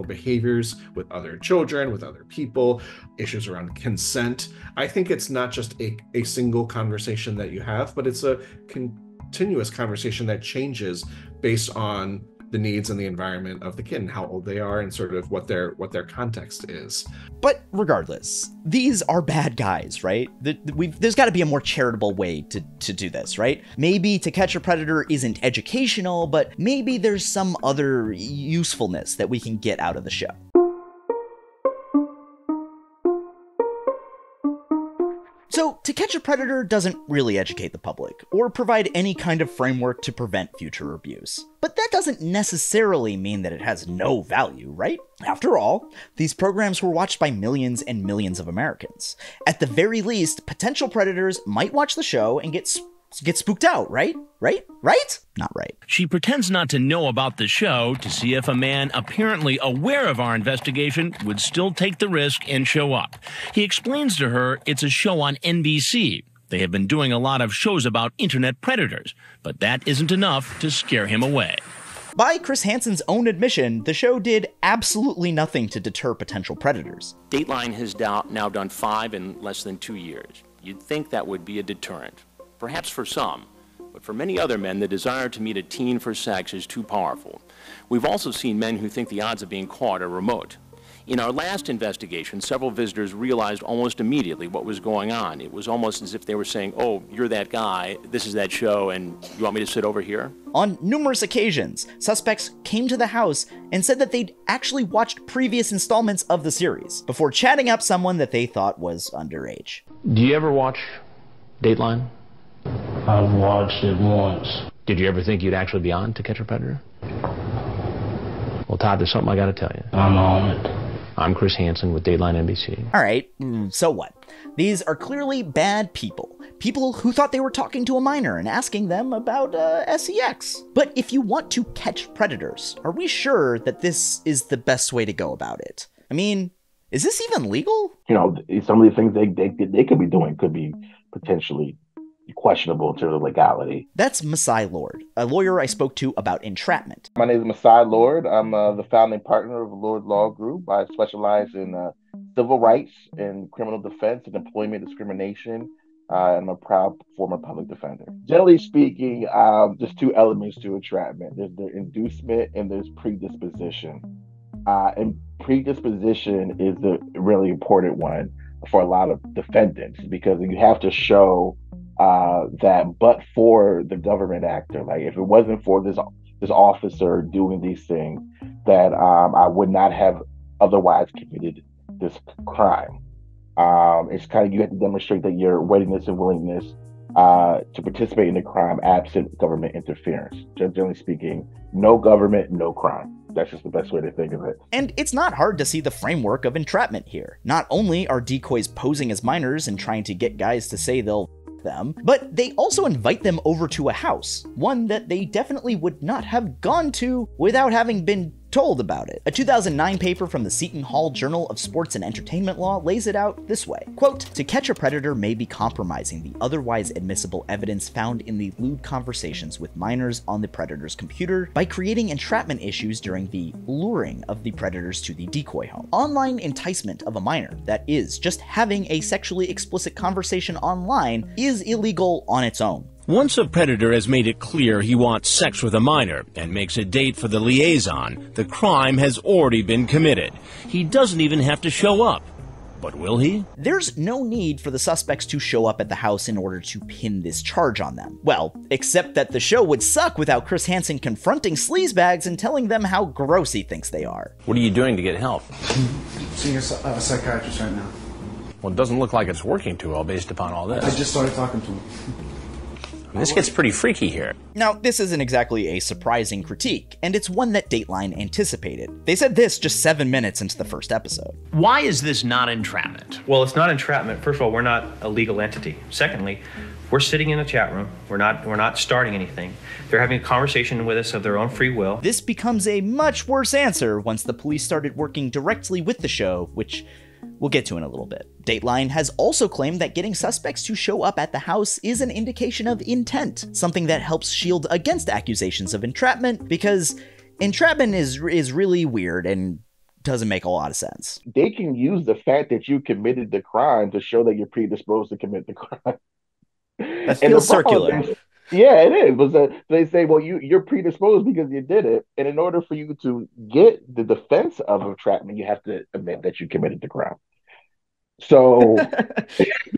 behaviors with other children, with other people, issues around consent. I think it's not just a single conversation that you have, but it's a continuous conversation that changes based on the needs and the environment of the kid and how old they are and sort of what their context is. But regardless, these are bad guys, right? There's got to be a more charitable way to do this, right? Maybe To Catch a Predator isn't educational, but maybe there's some other usefulness that we can get out of the show. So, To Catch a Predator doesn't really educate the public, or provide any kind of framework to prevent future abuse. But that doesn't necessarily mean that it has no value, right? After all, these programs were watched by millions and millions of Americans. At the very least, potential predators might watch the show and get spooked out, right? Right? Not right. She pretends not to know about the show to see if a man apparently aware of our investigation would still take the risk and show up. He explains to her it's a show on NBC. They have been doing a lot of shows about internet predators, but that isn't enough to scare him away. By Chris Hansen's own admission, the show did absolutely nothing to deter potential predators. Dateline has now done 5 in less than 2 years. You'd think that would be a deterrent. Perhaps for some, but for many other men, the desire to meet a teen for sex is too powerful. We've also seen men who think the odds of being caught are remote. In our last investigation, several visitors realized almost immediately what was going on. It was almost as if they were saying, "Oh, you're that guy, this is that show, and you want me to sit over here?" On numerous occasions, suspects came to the house and said that they'd actually watched previous installments of the series before chatting up someone that they thought was underage. Do you ever watch Dateline? I've watched it once. Did you ever think you'd actually be on To Catch a Predator? Well, Todd, there's something I gotta tell you. I'm on it. I'm Chris Hansen with Dateline NBC. Alright, so what? These are clearly bad people. People who thought they were talking to a minor and asking them about sex. But if you want to catch predators, are we sure that this is the best way to go about it? I mean, is this even legal? Some of the things they could be doing could be potentially questionable in terms of legality. That's Masai Lord, a lawyer I spoke to about entrapment. My name is Masai Lord. I'm the founding partner of Lord Law Group. I specialize in civil rights and criminal defense and employment discrimination. I'm a proud former public defender. Generally speaking, there's 2 elements to entrapment. There's the inducement and there's predisposition. And predisposition is the really important one for a lot of defendants, because you have to show that but for the government actor, like if it wasn't for this officer doing these things, that I would not have otherwise committed this crime. It's kind of, you have to demonstrate that your readiness and willingness to participate in the crime absent government interference. Generally speaking, no government, no crime. That's just the best way to think of it. And it's not hard to see the framework of entrapment here. Not only are decoys posing as minors and trying to get guys to say they'll them, but they also invite them over to a house, one that they definitely would not have gone to without having been told about it. A 2009 paper from the Seton Hall Journal of Sports and Entertainment Law lays it out this way. Quote, "To catch a predator may be compromising the otherwise admissible evidence found in the lewd conversations with minors on the predator's computer by creating entrapment issues during the luring of the predators to the decoy home. Online enticement of a minor, that is, just having a sexually explicit conversation online, is illegal on its own. Once a predator has made it clear he wants sex with a minor and makes a date for the liaison, the crime has already been committed. He doesn't even have to show up. But will he? There's no need for the suspects to show up at the house in order to pin this charge on them. Well, except that the show would suck without Chris Hansen confronting sleazebags and telling them how gross he thinks they are. What are you doing to get help? Seeing a psychiatrist right now. Well, it doesn't look like it's working too well based upon all this. I just started talking to him. This gets pretty freaky here. Now, this isn't exactly a surprising critique, and it's one that Dateline anticipated. They said this just 7 minutes into the first episode. Why is this not entrapment? Well, it's not entrapment. First of all, we're not a legal entity. Secondly, we're sitting in a chat room. We're not starting anything. They're having a conversation with us of their own free will. This becomes a much worse answer once the police started working directly with the show, which we'll get to in a little bit. Dateline has also claimed that getting suspects to show up at the house is an indication of intent, something that helps shield against accusations of entrapment, because entrapment is really weird and doesn't make a lot of sense. They can use the fact that you committed the crime to show that you're predisposed to commit the crime. That feels circular. Yeah, it is. But they say, well, you're predisposed because you did it. And in order for you to get the defense of entrapment, you have to admit that you committed the crime. So,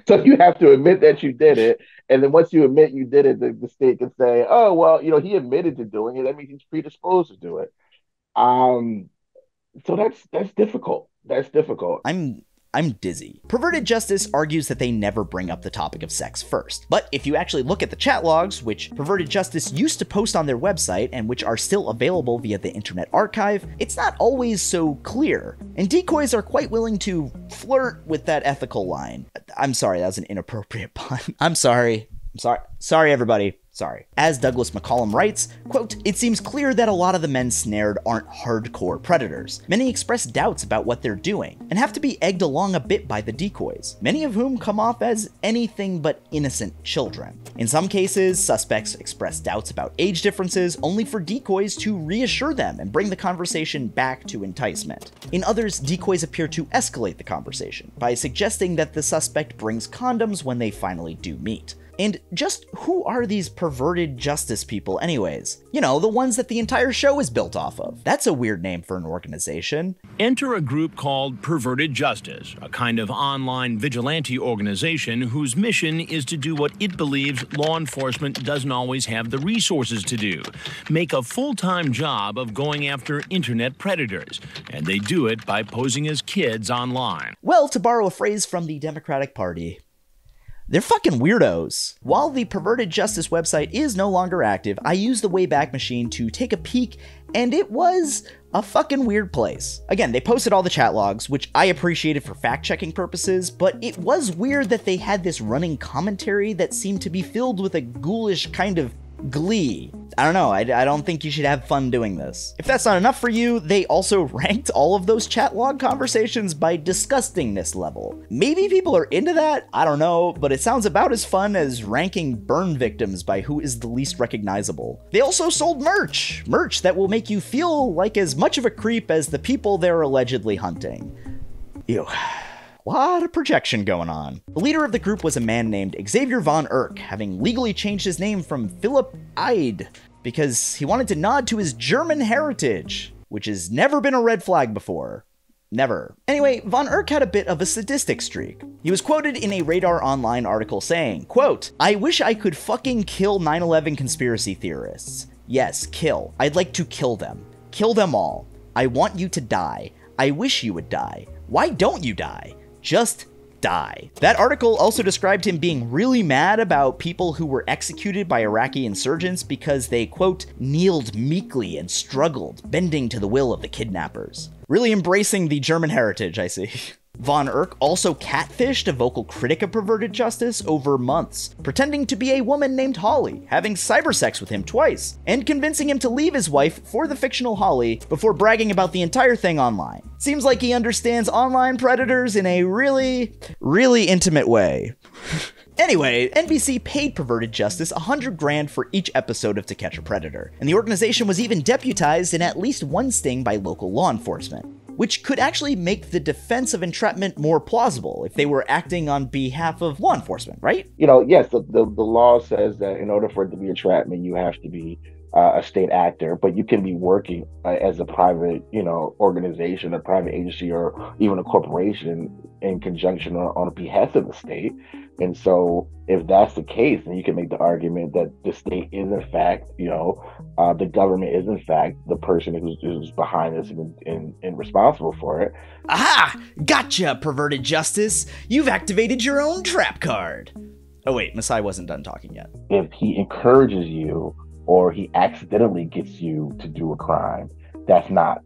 so you have to admit that you did it. And then once you admit you did it, the state can say, oh, well, he admitted to doing it. That means he's predisposed to do it. So that's difficult. That's difficult. I'm dizzy. Perverted Justice argues that they never bring up the topic of sex first. But if you actually look at the chat logs, which Perverted Justice used to post on their website and which are still available via the Internet Archive, it's not always so clear. And decoys are quite willing to flirt with that ethical line. I'm sorry, that was an inappropriate pun. I'm sorry. Sorry, everybody. Sorry. As Douglas McCollum writes, quote, "It seems clear that a lot of the men snared aren't hardcore predators. Many express doubts about what they're doing and have to be egged along a bit by the decoys, many of whom come off as anything but innocent children. In some cases, suspects express doubts about age differences only for decoys to reassure them and bring the conversation back to enticement. In others, decoys appear to escalate the conversation by suggesting that the suspect brings condoms when they finally do meet. And just who are these perverted justice people anyways? You know, the ones that the entire show is built off of. That's a weird name for an organization." Enter a group called Perverted Justice, a kind of online vigilante organization whose mission is to do what it believes law enforcement doesn't always have the resources to do: make a full-time job of going after internet predators. And they do it by posing as kids online. Well, to borrow a phrase from the Democratic Party, they're fucking weirdos. While the Perverted Justice website is no longer active, I used the Wayback Machine to take a peek, and it was a fucking weird place. Again, they posted all the chat logs, which I appreciated for fact-checking purposes, but it was weird that they had this running commentary that seemed to be filled with a ghoulish kind of glee. I don't know, I don't think you should have fun doing this. If that's not enough for you, they also ranked all of those chat log conversations by disgustingness level. Maybe people are into that, I don't know, but it sounds about as fun as ranking burn victims by who is the least recognizable. They also sold merch that will make you feel like as much of a creep as the people they're allegedly hunting. Ew. Lot of projection going on. The leader of the group was a man named Xavier von Erck, having legally changed his name from Philip Eid because he wanted to nod to his German heritage, which has never been a red flag before. Never. Anyway, von Erck had a bit of a sadistic streak. He was quoted in a Radar Online article saying, quote, "I wish I could fucking kill 9/11 conspiracy theorists. Yes, kill. I'd like to kill them. Kill them all. I want you to die. I wish you would die. Why don't you die? Just die." That article also described him being really mad about people who were executed by Iraqi insurgents because they, quote, "kneeled meekly and struggled, bending to the will of the kidnappers." Really embracing the German heritage, I see. Von Erck also catfished a vocal critic of Perverted Justice over months, pretending to be a woman named Holly, having cybersex with him twice, and convincing him to leave his wife for the fictional Holly before bragging about the entire thing online. Seems like he understands online predators in a really, really intimate way. Anyway, NBC paid Perverted Justice $100,000 for each episode of To Catch a Predator, and the organization was even deputized in at least one sting by local law enforcement, which could actually make the defense of entrapment more plausible if they were acting on behalf of law enforcement, right? Yes, the law says that in order for it to be entrapment, you have to be a state actor, but you can be working as a private, organization, a private agency, or even a corporation in conjunction on behest of the state. And so if that's the case, then you can make the argument that the state is in fact, the government is in fact the person who's behind this and responsible for it. Aha! Gotcha, perverted justice! You've activated your own trap card! Oh wait, Masai wasn't done talking yet. If he encourages you or he accidentally gets you to do a crime, that's not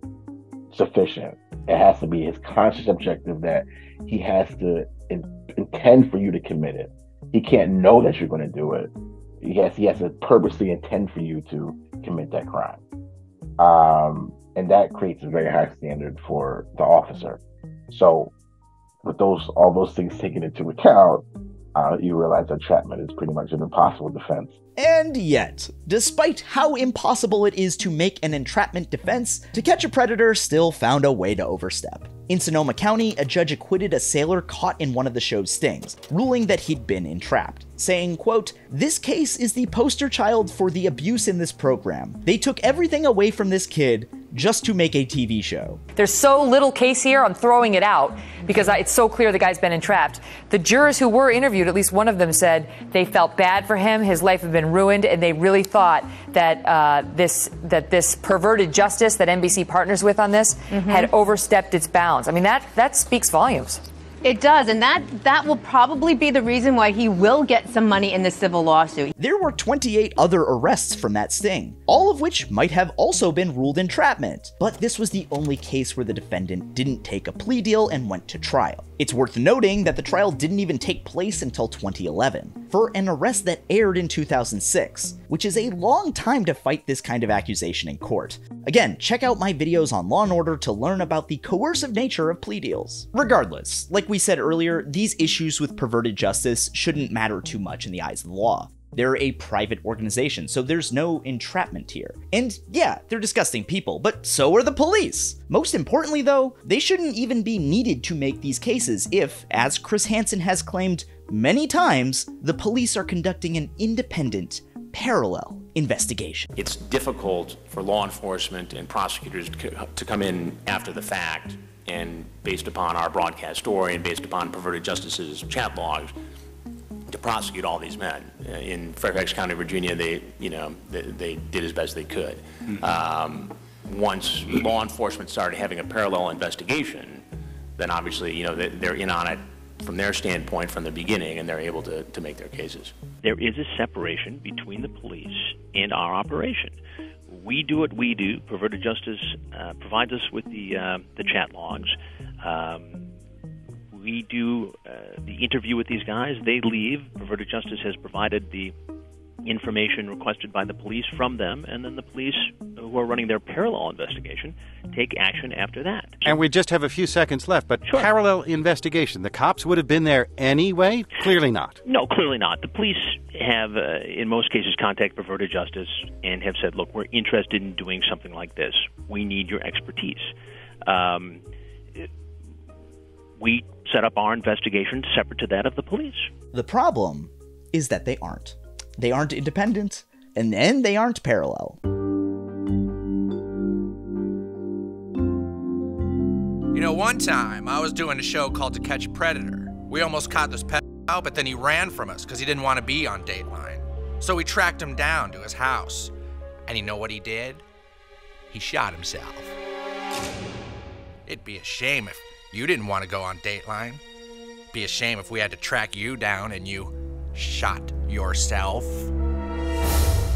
sufficient. It has to be his conscious objective that he has to intend for you to commit it. He can't know that you're going to do it. He has to purposely intend for you to commit that crime. And that creates a very high standard for the officer. So with all those things taken into account, you realize that entrapment is pretty much an impossible defense. And yet, despite how impossible it is to make an entrapment defense, To Catch a Predator still found a way to overstep. In Sonoma County, a judge acquitted a sailor caught in one of the show's stings, ruling that he'd been entrapped, saying, quote, "This case is the poster child for the abuse in this program. They took everything away from this kid just to make a TV show." There's so little case here, I'm throwing it out because it's so clear the guy's been entrapped. The jurors who were interviewed, at least one of them said they felt bad for him, his life had been ruined, and they really thought that this perverted justice that NBC partners with on this had overstepped its bounds. I mean, that speaks volumes. It does, and that will probably be the reason why he will get some money in the civil lawsuit. There were 28 other arrests from that sting, all of which might have also been ruled entrapment, but this was the only case where the defendant didn't take a plea deal and went to trial. It's worth noting that the trial didn't even take place until 2011, for an arrest that aired in 2006, which is a long time to fight this kind of accusation in court. Again, check out my videos on Law & Order to learn about the coercive nature of plea deals. Regardless, like we said earlier, these issues with perverted justice shouldn't matter too much in the eyes of the law. They're a private organization, so there's no entrapment here. And yeah, they're disgusting people, but so are the police. Most importantly though, they shouldn't even be needed to make these cases if, as Chris Hansen has claimed many times, the police are conducting an independent, parallel investigation. It's difficult for law enforcement and prosecutors to come in after the fact and, based upon our broadcast story and based upon Perverted Justice's chat logs, to prosecute all these men. In Fairfax County, Virginia, they did as best they could. Once law enforcement started having a parallel investigation, then obviously, they're in on it from their standpoint from the beginning, and they're able to make their cases. There is a separation between the police and our operation. We do what we do. Perverted Justice provides us with the chat logs. We do the interview with these guys. They leave. Perverted Justice has provided the information requested by the police from them, and then the police, who are running their parallel investigation, take action after that. And we just have a few seconds left, but sure. Parallel investigation. The cops would have been there anyway? Clearly not. No, clearly not. The police have, in most cases, contacted Perverted Justice and have said, look, we're interested in doing something like this. We need your expertise. We set up our investigation separate to that of the police. The problem is that they aren't. They aren't independent, and then they aren't parallel. One time I was doing a show called To Catch a Predator. We almost caught this pedophile, but then he ran from us because he didn't want to be on Dateline. So we tracked him down to his house. And you know what he did? He shot himself. It'd be a shame if you didn't want to go on Dateline. It'd be a shame if we had to track you down and you shot yourself.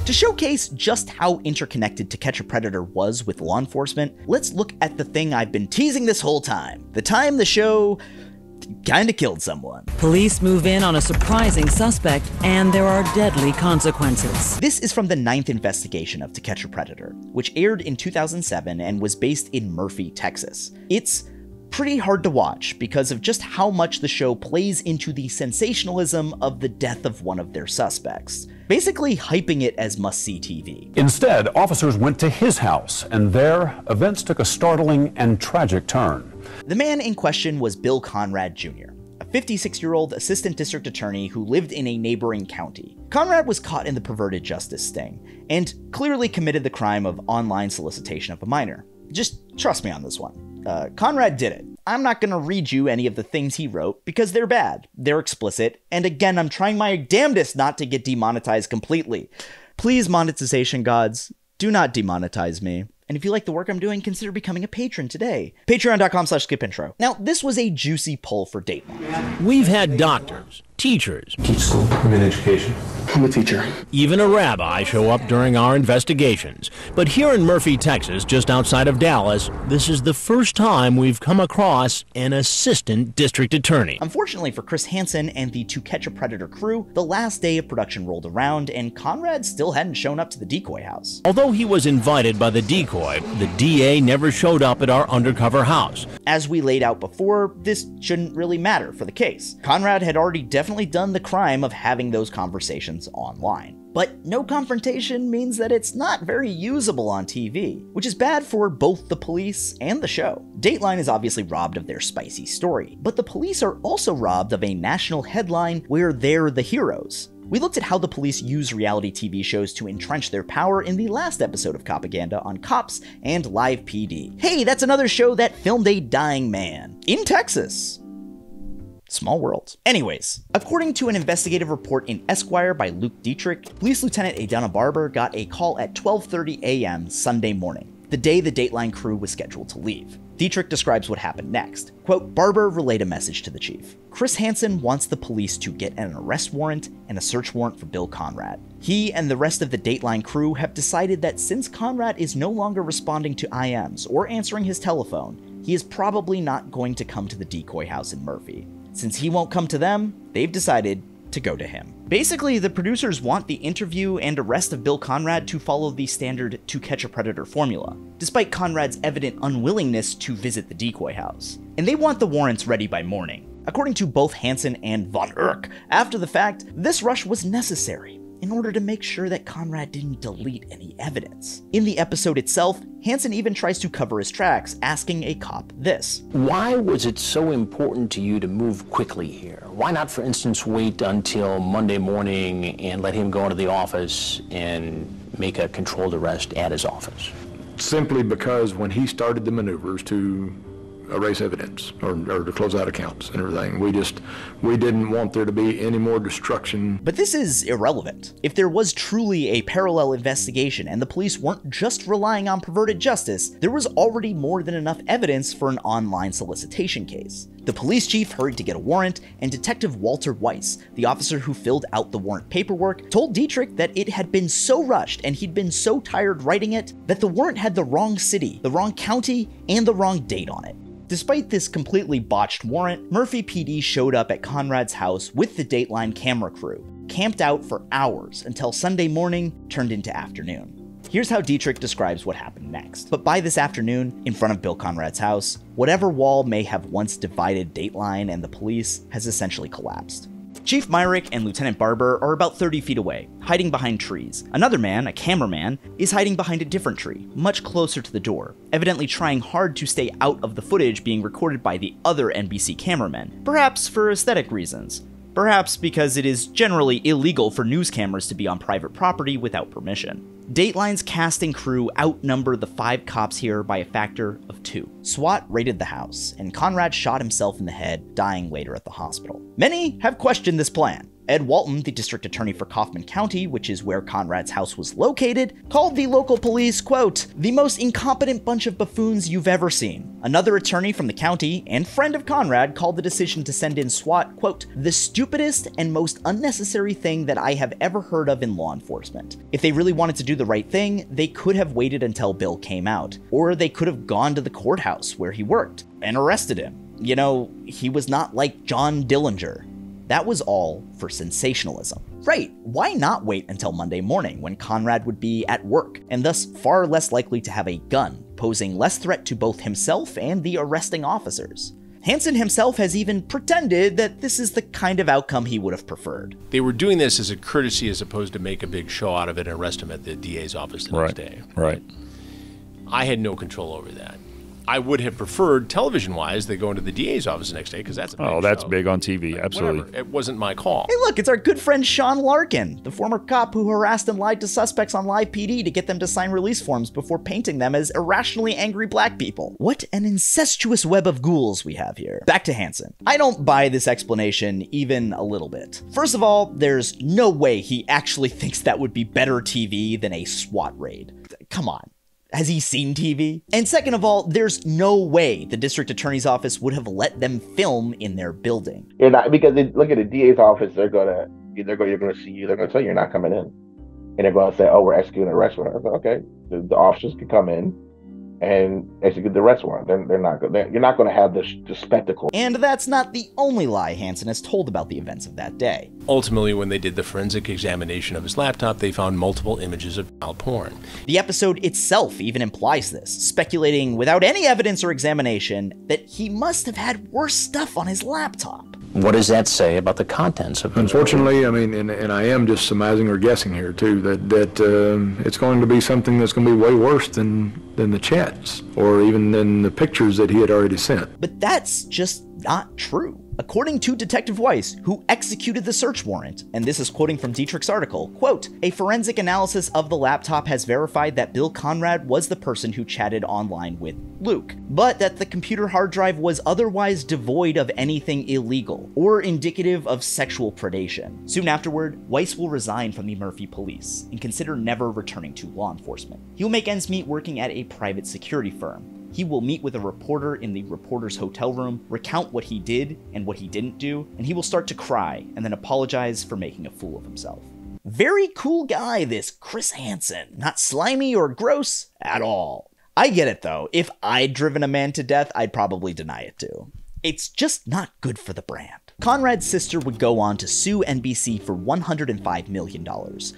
To showcase just how interconnected To Catch a Predator was with law enforcement, let's look at the thing I've been teasing this whole time. The time the show kinda killed someone. Police move in on a surprising suspect, and there are deadly consequences. This is from the 9th investigation of To Catch a Predator, which aired in 2007 and was based in Murphy, Texas. It's pretty hard to watch because of just how much the show plays into the sensationalism of the death of one of their suspects, basically hyping it as must-see TV. Instead, officers went to his house, and there, events took a startling and tragic turn. The man in question was Bill Conrad Jr., a 56-year-old assistant district attorney who lived in a neighboring county. Conrad was caught in the perverted justice sting, and clearly committed the crime of online solicitation of a minor. Just trust me on this one. Conrad did it. I'm not going to read you any of the things he wrote because they're bad, they're explicit, and again, I'm trying my damnedest not to get demonetized completely. Please, monetization gods, do not demonetize me. And if you like the work I'm doing, consider becoming a patron today. Patreon.com/skipintro. Now, this was a juicy pull for Dateline. We've had doctors, teachers. Teach school. I'm in education. I'm a teacher. Even a rabbi show up during our investigations. But here in Murphy, Texas, just outside of Dallas, this is the first time we've come across an assistant district attorney. Unfortunately for Chris Hansen and the To Catch a Predator crew, the last day of production rolled around and Conrad still hadn't shown up to the decoy house. Although he was invited by the decoy, the DA never showed up at our undercover house. As we laid out before, this shouldn't really matter for the case. Conrad had already definitely done the crime of having those conversations online. But no confrontation means that it's not very usable on TV, which is bad for both the police and the show. Dateline is obviously robbed of their spicy story, but the police are also robbed of a national headline where they're the heroes. We looked at how the police use reality TV shows to entrench their power in the last episode of Copaganda on cops and live PD. Hey, that's another show that filmed a dying man in Texas. Small world. Anyways, according to an investigative report in Esquire by Luke Dietrich, Police Lieutenant Adana Barber got a call at 12:30 a.m. Sunday morning, the day the Dateline crew was scheduled to leave. Dietrich describes what happened next. Quote, Barber relayed a message to the chief. Chris Hansen wants the police to get an arrest warrant and a search warrant for Bill Conrad. He and the rest of the Dateline crew have decided that since Conrad is no longer responding to IMs or answering his telephone, he is probably not going to come to the decoy house in Murphy. Since he won't come to them, they've decided to go to him. Basically, the producers want the interview and arrest of Bill Conrad to follow the standard To Catch a Predator formula, despite Conrad's evident unwillingness to visit the decoy house. And they want the warrants ready by morning. According to both Hansen and Von Erck, after the fact, this rush was necessary in order to make sure that Conrad didn't delete any evidence. In the episode itself, Hansen even tries to cover his tracks, asking a cop this. Why was it so important to you to move quickly here? Why not, for instance, wait until Monday morning and let him go into the office and make a controlled arrest at his office? Simply because when he started the maneuvers to erase evidence or to close out accounts and everything, we didn't want there to be any more destruction. But this is irrelevant. If there was truly a parallel investigation and the police weren't just relying on perverted justice, there was already more than enough evidence for an online solicitation case. The police chief hurried to get a warrant, and Detective Walter Weiss, the officer who filled out the warrant paperwork, told Dietrich that it had been so rushed and he'd been so tired writing it that the warrant had the wrong city, the wrong county, and the wrong date on it. Despite this completely botched warrant, Murphy PD showed up at Conrad's house with the Dateline camera crew, camped out for hours until Sunday morning turned into afternoon. Here's how Dietrich describes what happened next. But by this afternoon, in front of Bill Conrad's house, whatever wall may have once divided Dateline and the police has essentially collapsed. Chief Myrick and Lieutenant Barber are about 30 feet away, hiding behind trees. Another man, a cameraman, is hiding behind a different tree, much closer to the door, evidently trying hard to stay out of the footage being recorded by the other NBC cameramen, perhaps for aesthetic reasons. Perhaps because it is generally illegal for news cameras to be on private property without permission. Dateline's casting crew outnumber the 5 cops here by a factor of 2. SWAT raided the house, and Conrad shot himself in the head, dying later at the hospital. Many have questioned this plan. Ed Walton, the district attorney for Kaufman County, which is where Conrad's house was located, called the local police, quote, the most incompetent bunch of buffoons you've ever seen. Another attorney from the county and friend of Conrad called the decision to send in SWAT, quote, the stupidest and most unnecessary thing that I have ever heard of in law enforcement. If they really wanted to do the right thing, they could have waited until Bill came out, or they could have gone to the courthouse where he worked and arrested him. You know, he was not like John Dillinger. That was all for sensationalism. Right, why not wait until Monday morning when Conrad would be at work and thus far less likely to have a gun, posing less threat to both himself and the arresting officers? Hansen himself has even pretended that this is the kind of outcome he would have preferred. They were doing this as a courtesy as opposed to make a big show out of it and arrest him at the DA's office the next day. Right. I had no control over that. I would have preferred, television-wise, they go into the DA's office the next day, because that's a big that's show. big on TV, absolutely. Whatever. It wasn't my call. Hey, look, it's our good friend Sean Larkin, the former cop who harassed and lied to suspects on live PD to get them to sign release forms before painting them as irrationally angry black people. What an incestuous web of ghouls we have here. Back to Hansen. I don't buy this explanation even a little bit. First of all, there's no way he actually thinks that would be better TV than a SWAT raid. Come on. Has he seen TV? And second of all, there's no way the district attorney's office would have let them film in their building. You're not, because they look at the DA's office, you're gonna see you, they're gonna tell you you're not coming in. And they're gonna say, oh, we're executing an arrest warrant. I said, okay, the officers can come in and execute the arrest warrant. You're not going to have this spectacle. And that's not the only lie Hansen has told about the events of that day. Ultimately, when they did the forensic examination of his laptop, they found multiple images of child porn. The episode itself even implies this, speculating without any evidence or examination that he must have had worse stuff on his laptop. What does that say about the contents of it? Unfortunately, I mean, and I am just surmising or guessing here too, that it's going to be something that's going to be way worse than the chats or even than the pictures that he had already sent. But that's just not true. According to Detective Weiss, who executed the search warrant, and this is quoting from Dietrich's article, quote, a forensic analysis of the laptop has verified that Bill Conrad was the person who chatted online with Luke, but that the computer hard drive was otherwise devoid of anything illegal or indicative of sexual predation. Soon afterward, Weiss will resign from the Murphy police and consider never returning to law enforcement. He'll make ends meet working at a private security firm. He will meet with a reporter in the reporter's hotel room, recount what he did and what he didn't do, and he will start to cry and then apologize for making a fool of himself. Very cool guy, this Chris Hansen. Not slimy or gross at all. I get it though. If I'd driven a man to death, I'd probably deny it too. It's just not good for the brand. Conrad's sister would go on to sue NBC for $105 million,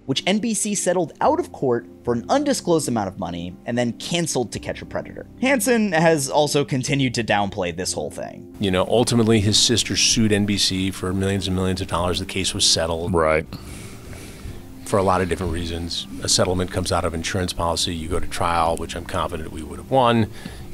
which NBC settled out of court for an undisclosed amount of money and then canceled To Catch a Predator. Hansen has also continued to downplay this whole thing. You know, ultimately his sister sued NBC for millions and millions of dollars. The case was settled. Right. For a lot of different reasons. A settlement comes out of insurance policy. You go to trial, which I'm confident we would have won.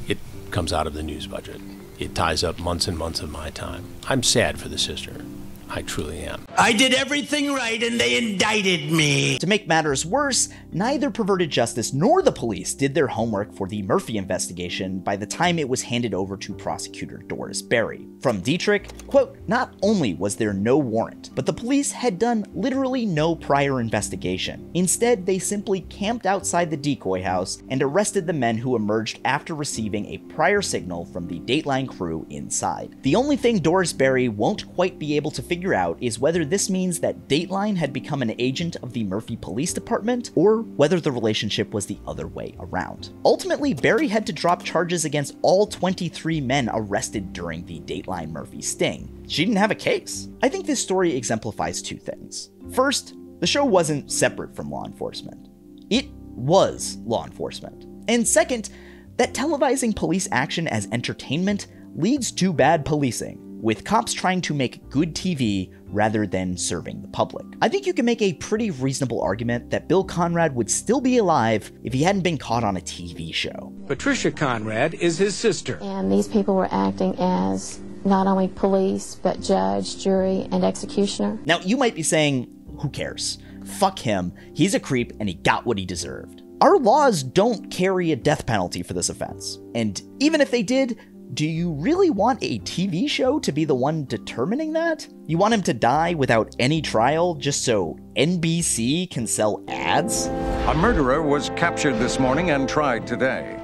It comes out of the news budget. It ties up months and months of my time. I'm sad for the sister. I truly am. I did everything right and they indicted me. To make matters worse, neither perverted justice nor the police did their homework for the Murphy investigation by the time it was handed over to prosecutor Doris Berry. From Dietrich, quote, not only was there no warrant, but the police had done literally no prior investigation. Instead, they simply camped outside the decoy house and arrested the men who emerged after receiving a prior signal from the Dateline crew inside. The only thing Doris Berry won't quite be able to figure out is whether this means that Dateline had become an agent of the Murphy Police Department, or whether the relationship was the other way around. Ultimately, Berry had to drop charges against all 23 men arrested during the Dateline Murphy sting. She didn't have a case. I think this story exemplifies two things. First, the show wasn't separate from law enforcement. It was law enforcement. And second, that televising police action as entertainment leads to bad policing, with cops trying to make good TV rather than serving the public. I think you can make a pretty reasonable argument that Bill Conrad would still be alive if he hadn't been caught on a TV show. Patricia Conrad is his sister. And these people were acting as not only police, but judge, jury, and executioner. Now, you might be saying, who cares? Fuck him, he's a creep and he got what he deserved. Our laws don't carry a death penalty for this offense. And even if they did, do you really want a TV show to be the one determining that? You want him to die without any trial just so NBC can sell ads? A murderer was captured this morning and tried today.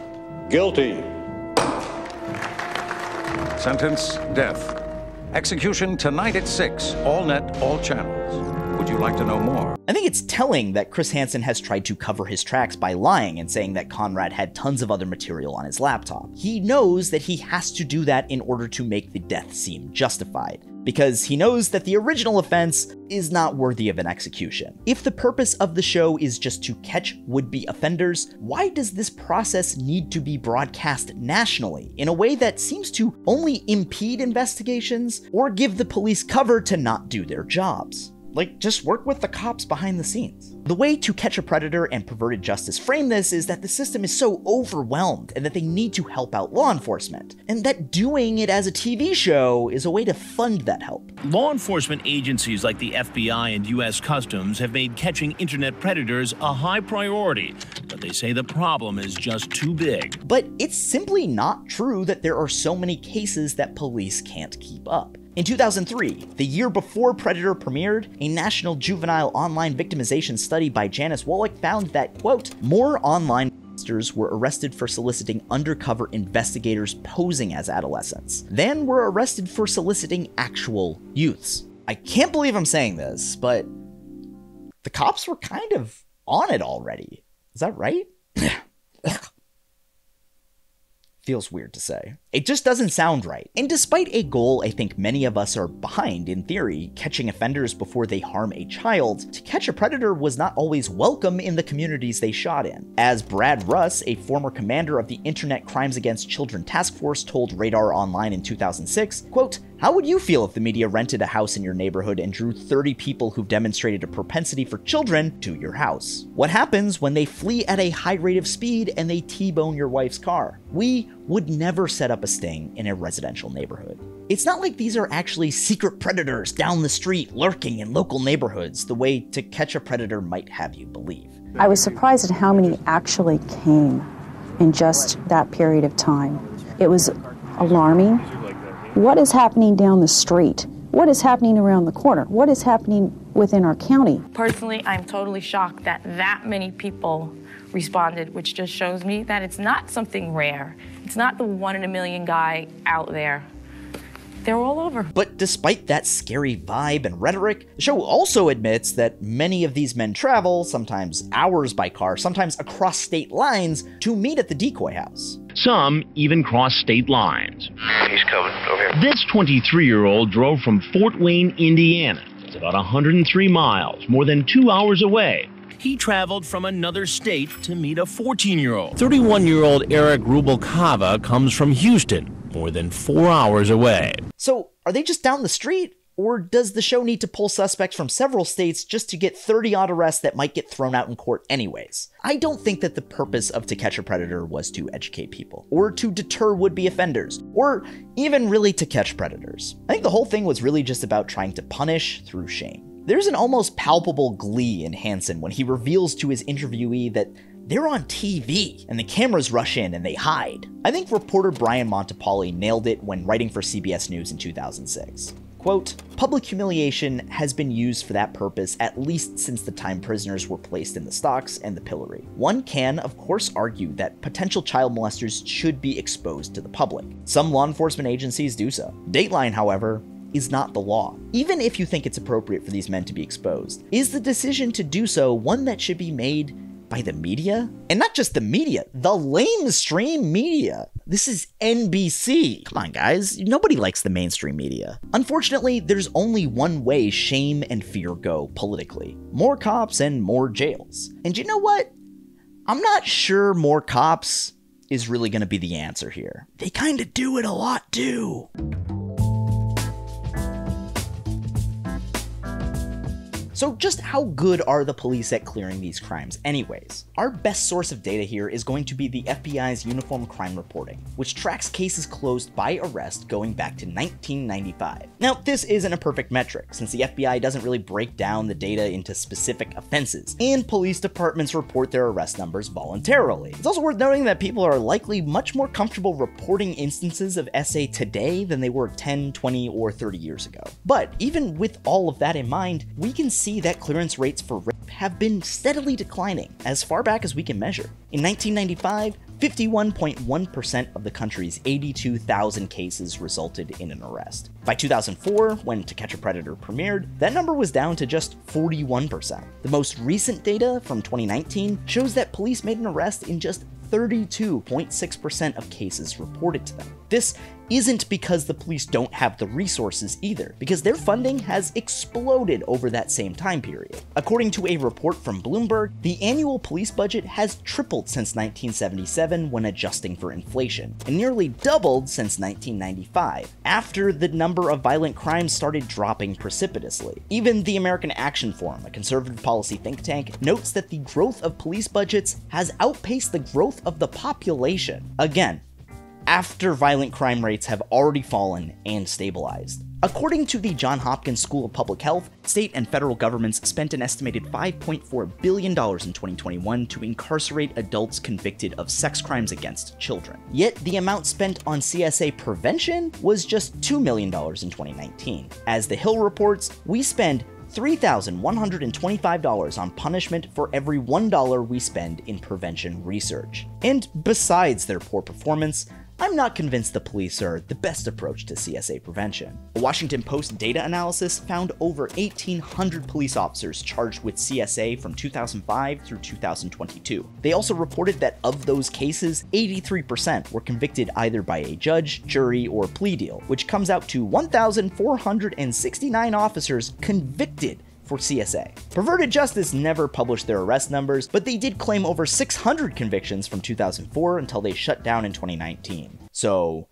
Guilty. Sentence, death. Execution tonight at 6. All net, all channels. Would you like to know more? I think it's telling that Chris Hansen has tried to cover his tracks by lying and saying that Conrad had tons of other material on his laptop. He knows that he has to do that in order to make the death seem justified, because he knows that the original offense is not worthy of an execution. If the purpose of the show is just to catch would-be offenders, why does this process need to be broadcast nationally in a way that seems to only impede investigations or give the police cover to not do their jobs? Like, just work with the cops behind the scenes. The way To Catch a Predator and Perverted Justice frame this is that the system is so overwhelmed and that they need to help out law enforcement, and that doing it as a TV show is a way to fund that help. Law enforcement agencies like the FBI and U.S. Customs have made catching internet predators a high priority, but they say the problem is just too big. But it's simply not true that there are so many cases that police can't keep up. In 2003, the year before Predator premiered, a national juvenile online victimization study by Janice Wallach found that, quote, more online monsters were arrested for soliciting undercover investigators posing as adolescents than were arrested for soliciting actual youths. I can't believe I'm saying this, but the cops were kind of on it already. Is that right? Feels weird to say. It just doesn't sound right. And despite a goal I think many of us are behind in theory, catching offenders before they harm a child, To Catch a Predator was not always welcome in the communities they shot in. As Brad Russ, a former commander of the Internet Crimes Against Children Task Force, told Radar Online in 2006, quote, how would you feel if the media rented a house in your neighborhood and drew 30 people who demonstrated a propensity for children to your house? What happens when they flee at a high rate of speed and they T-bone your wife's car? We would never set up a sting in a residential neighborhood. It's not like these are actually secret predators down the street lurking in local neighborhoods the way To Catch a Predator might have you believe. I was surprised at how many actually came in just that period of time. It was alarming. What is happening down the street? What is happening around the corner? What is happening within our county? Personally, I'm totally shocked that that many people responded, which just shows me that it's not something rare. It's not the 1 in a million guy out there. They're all over. But despite that scary vibe and rhetoric, the show also admits that many of these men travel, sometimes hours by car, sometimes across state lines, to meet at the decoy house. Some even cross state lines. He's coming over here. This 23-year-old drove from Fort Wayne, Indiana. It's about 103 miles, more than 2 hours away. He traveled from another state to meet a 14-year-old. 31-year-old Eric Rubalcava comes from Houston, more than 4 hours away. So, are they just down the street? Or does the show need to pull suspects from several states just to get 30-odd arrests that might get thrown out in court anyways? I don't think that the purpose of To Catch a Predator was to educate people, or to deter would-be offenders, or even really to catch predators. I think the whole thing was really just about trying to punish through shame. There's an almost palpable glee in Hansen when he reveals to his interviewee that they're on TV, and the cameras rush in and they hide. I think reporter Brian Montepalli nailed it when writing for CBS News in 2006. Quote, public humiliation has been used for that purpose at least since the time prisoners were placed in the stocks and the pillory. One can, of course, argue that potential child molesters should be exposed to the public. Some law enforcement agencies do so. Dateline, however, is not the law. Even if you think it's appropriate for these men to be exposed, is the decision to do so one that should be made by the media? And not just the media, the lamestream media. This is NBC. Come on, guys. Nobody likes the mainstream media. Unfortunately, there's only one way shame and fear go politically. More cops and more jails. And you know what? I'm not sure more cops is really going to be the answer here. They kind of do it a lot too. So just how good are the police at clearing these crimes anyways? Our best source of data here is going to be the FBI's Uniform Crime Reporting, which tracks cases closed by arrest going back to 1995. Now, this isn't a perfect metric, since the FBI doesn't really break down the data into specific offenses, and police departments report their arrest numbers voluntarily. It's also worth noting that people are likely much more comfortable reporting instances of SA today than they were 10, 20, or 30 years ago. But even with all of that in mind, we can see that clearance rates for rape have been steadily declining as far back as we can measure. In 1995, 51.1% of the country's 82,000 cases resulted in an arrest. By 2004, when To Catch a Predator premiered, that number was down to just 41%. The most recent data from 2019 shows that police made an arrest in just 32.6% of cases reported to them. This isn't because the police don't have the resources either, because their funding has exploded over that same time period. According to a report from Bloomberg, the annual police budget has tripled since 1977 when adjusting for inflation, and nearly doubled since 1995, after the number of violent crimes started dropping precipitously. Even the American Action Forum, a conservative policy think tank, notes that the growth of police budgets has outpaced the growth of the population. Again, after violent crime rates have already fallen and stabilized. According to the Johns Hopkins School of Public Health, state and federal governments spent an estimated $5.4 billion in 2021 to incarcerate adults convicted of sex crimes against children. Yet the amount spent on CSA prevention was just $2 million in 2019. As The Hill reports, we spend $3,125 on punishment for every $1 we spend in prevention research. And besides their poor performance, I'm not convinced the police are the best approach to CSA prevention. A Washington Post data analysis found over 1,800 police officers charged with CSA from 2005 through 2022. They also reported that of those cases, 83% were convicted either by a judge, jury, or plea deal, which comes out to 1,469 officers convicted for CSA. Perverted Justice never published their arrest numbers, but they did claim over 600 convictions from 2004 until they shut down in 2019. So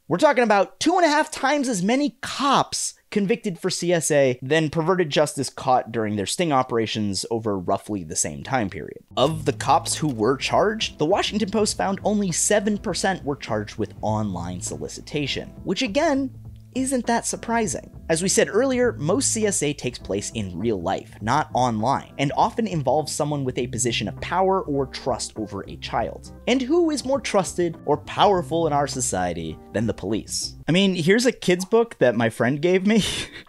we're talking about 2.5 times as many cops convicted for CSA than Perverted Justice caught during their sting operations over roughly the same time period. Of the cops who were charged, the Washington Post found only 7% were charged with online solicitation, which again, isn't that surprising. As we said earlier, most CSA takes place in real life, not online, and often involves someone with a position of power or trust over a child. And who is more trusted or powerful in our society than the police? I mean, here's a kid's book that my friend gave me,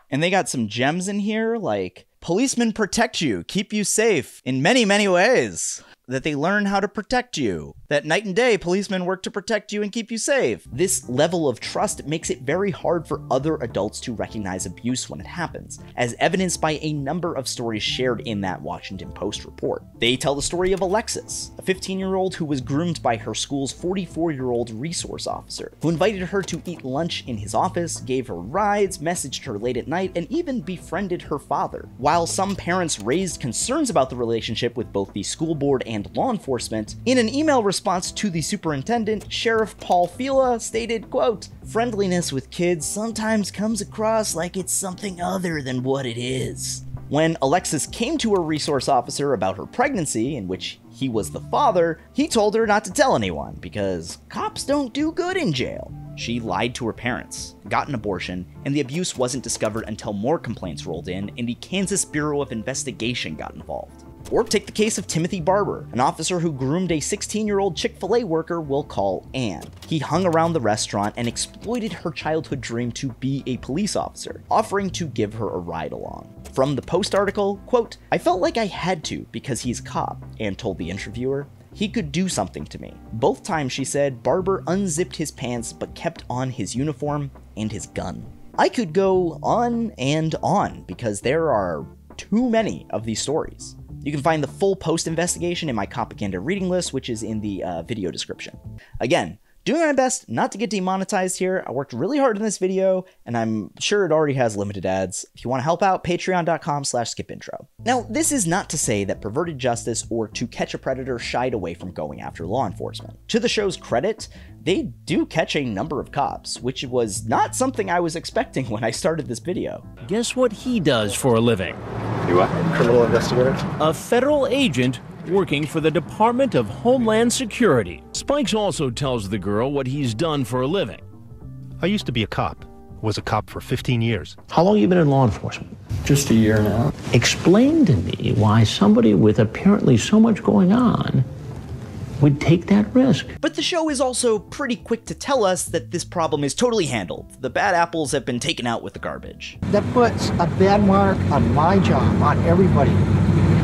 and they got some gems in here like, policemen protect you, keep you safe in many, many ways. That they learn how to protect you. That night and day, policemen work to protect you and keep you safe. This level of trust makes it very hard for other adults to recognize abuse when it happens, as evidenced by a number of stories shared in that Washington Post report. They tell the story of Alexis, a 15-year-old who was groomed by her school's 44-year-old resource officer, who invited her to eat lunch in his office, gave her rides, messaged her late at night, and even befriended her father. While some parents raised concerns about the relationship with both the school board and law enforcement, in an email response to the superintendent, Sheriff Paul Fila stated, quote, "Friendliness with kids sometimes comes across like it's something other than what it is." When Alexis came to her resource officer about her pregnancy, in which he was the father, he told her not to tell anyone because cops don't do good in jail. She lied to her parents, got an abortion, and the abuse wasn't discovered until more complaints rolled in and the Kansas Bureau of Investigation got involved. Or take the case of Timothy Barber, an officer who groomed a 16-year-old Chick-fil-A worker we'll call Ann. He hung around the restaurant and exploited her childhood dream to be a police officer, offering to give her a ride along. From the Post article, quote, "I felt like I had to because he's a cop," Ann told the interviewer. "He could do something to me." Both times, she said, Barber unzipped his pants but kept on his uniform and his gun. I could go on and on because there are too many of these stories. You can find the full Post investigation in my copaganda reading list, which is in the video description. Again, doing my best not to get demonetized here. I worked really hard in this video, and I'm sure it already has limited ads. If you want to help out, patreon.com/skipintro. Now, this is not to say that Perverted Justice or To Catch a Predator shied away from going after law enforcement. To the show's credit, they do catch a number of cops, which was not something I was expecting when I started this video. Guess what he does for a living? You what? Criminal investigator? A federal agent working for the Department of Homeland Security. Spikes also tells the girl what he's done for a living. I used to be a cop. Was a cop for 15 years. How long have you been in law enforcement? Just a year now. Explain to me why somebody with apparently so much going on would take that risk. But the show is also pretty quick to tell us that this problem is totally handled. The bad apples have been taken out with the garbage. That puts a bad mark on my job, on everybody.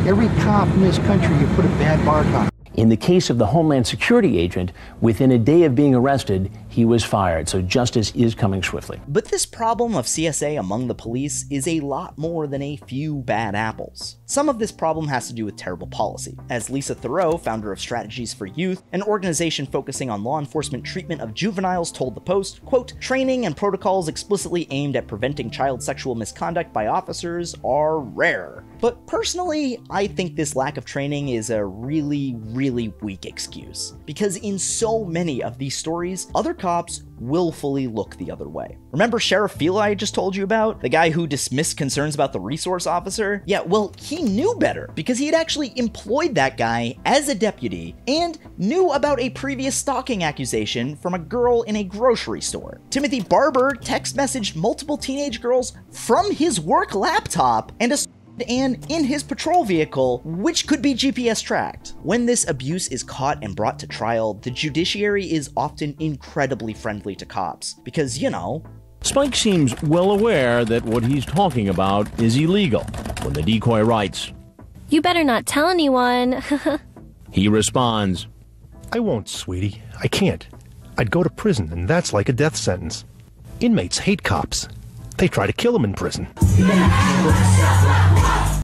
Every cop in this country, you put a bad mark on. In the case of the Homeland Security agent, within a day of being arrested, he was fired. So justice is coming swiftly. But this problem of CSA among the police is a lot more than a few bad apples. Some of this problem has to do with terrible policy. As Lisa Thoreau, founder of Strategies for Youth, an organization focusing on law enforcement treatment of juveniles, told the Post, quote, "Training and protocols explicitly aimed at preventing child sexual misconduct by officers are rare." But personally, I think this lack of training is a really weak excuse. Because in so many of these stories, other cops willfully look the other way. Remember Sheriff Fila I just told you about? The guy who dismissed concerns about the resource officer? Yeah, well, he knew better because he had actually employed that guy as a deputy and knew about a previous stalking accusation from a girl in a grocery store. Timothy Barber text messaged multiple teenage girls from his work laptop and in his patrol vehicle, which could be GPS tracked. When this abuse is caught and brought to trial, the judiciary is often incredibly friendly to cops because, you know, Spike seems well aware that what he's talking about is illegal. When the decoy writes, "You better not tell anyone." he responds, "I won't, sweetie. I can't. I'd go to prison, and that's like a death sentence. Inmates hate cops. They try to kill them in prison."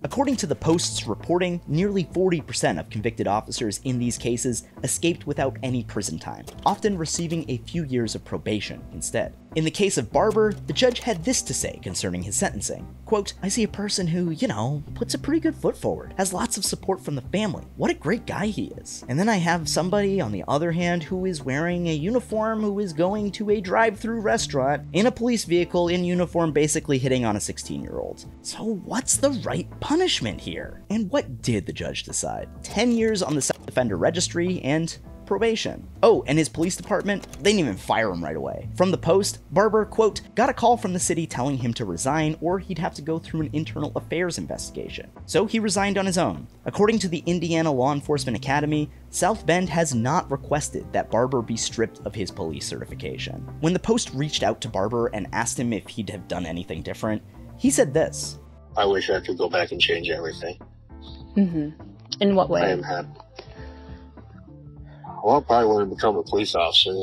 According to the Post's reporting, nearly 40% of convicted officers in these cases escaped without any prison time, often receiving a few years of probation instead. In the case of Barber, the judge had this to say concerning his sentencing. Quote, "I see a person who, you know, puts a pretty good foot forward, has lots of support from the family. What a great guy he is. And then I have somebody, on the other hand, who is wearing a uniform, who is going to a drive-through restaurant in a police vehicle in uniform, basically hitting on a 16-year-old. So what's the right punishment here?" And what did the judge decide? 10 years on the sex offender registry and probation. Oh, and his police department, they didn't even fire him right away. From the Post, Barber, quote, "got a call from the city telling him to resign or he'd have to go through an internal affairs investigation. So he resigned on his own." According to the Indiana Law Enforcement Academy, South Bend has not requested that Barber be stripped of his police certification. When the Post reached out to Barber and asked him if he'd have done anything different, he said this. "I wish I could go back and change everything." In what way? I am happy. Well, I probably wouldn't become a police officer.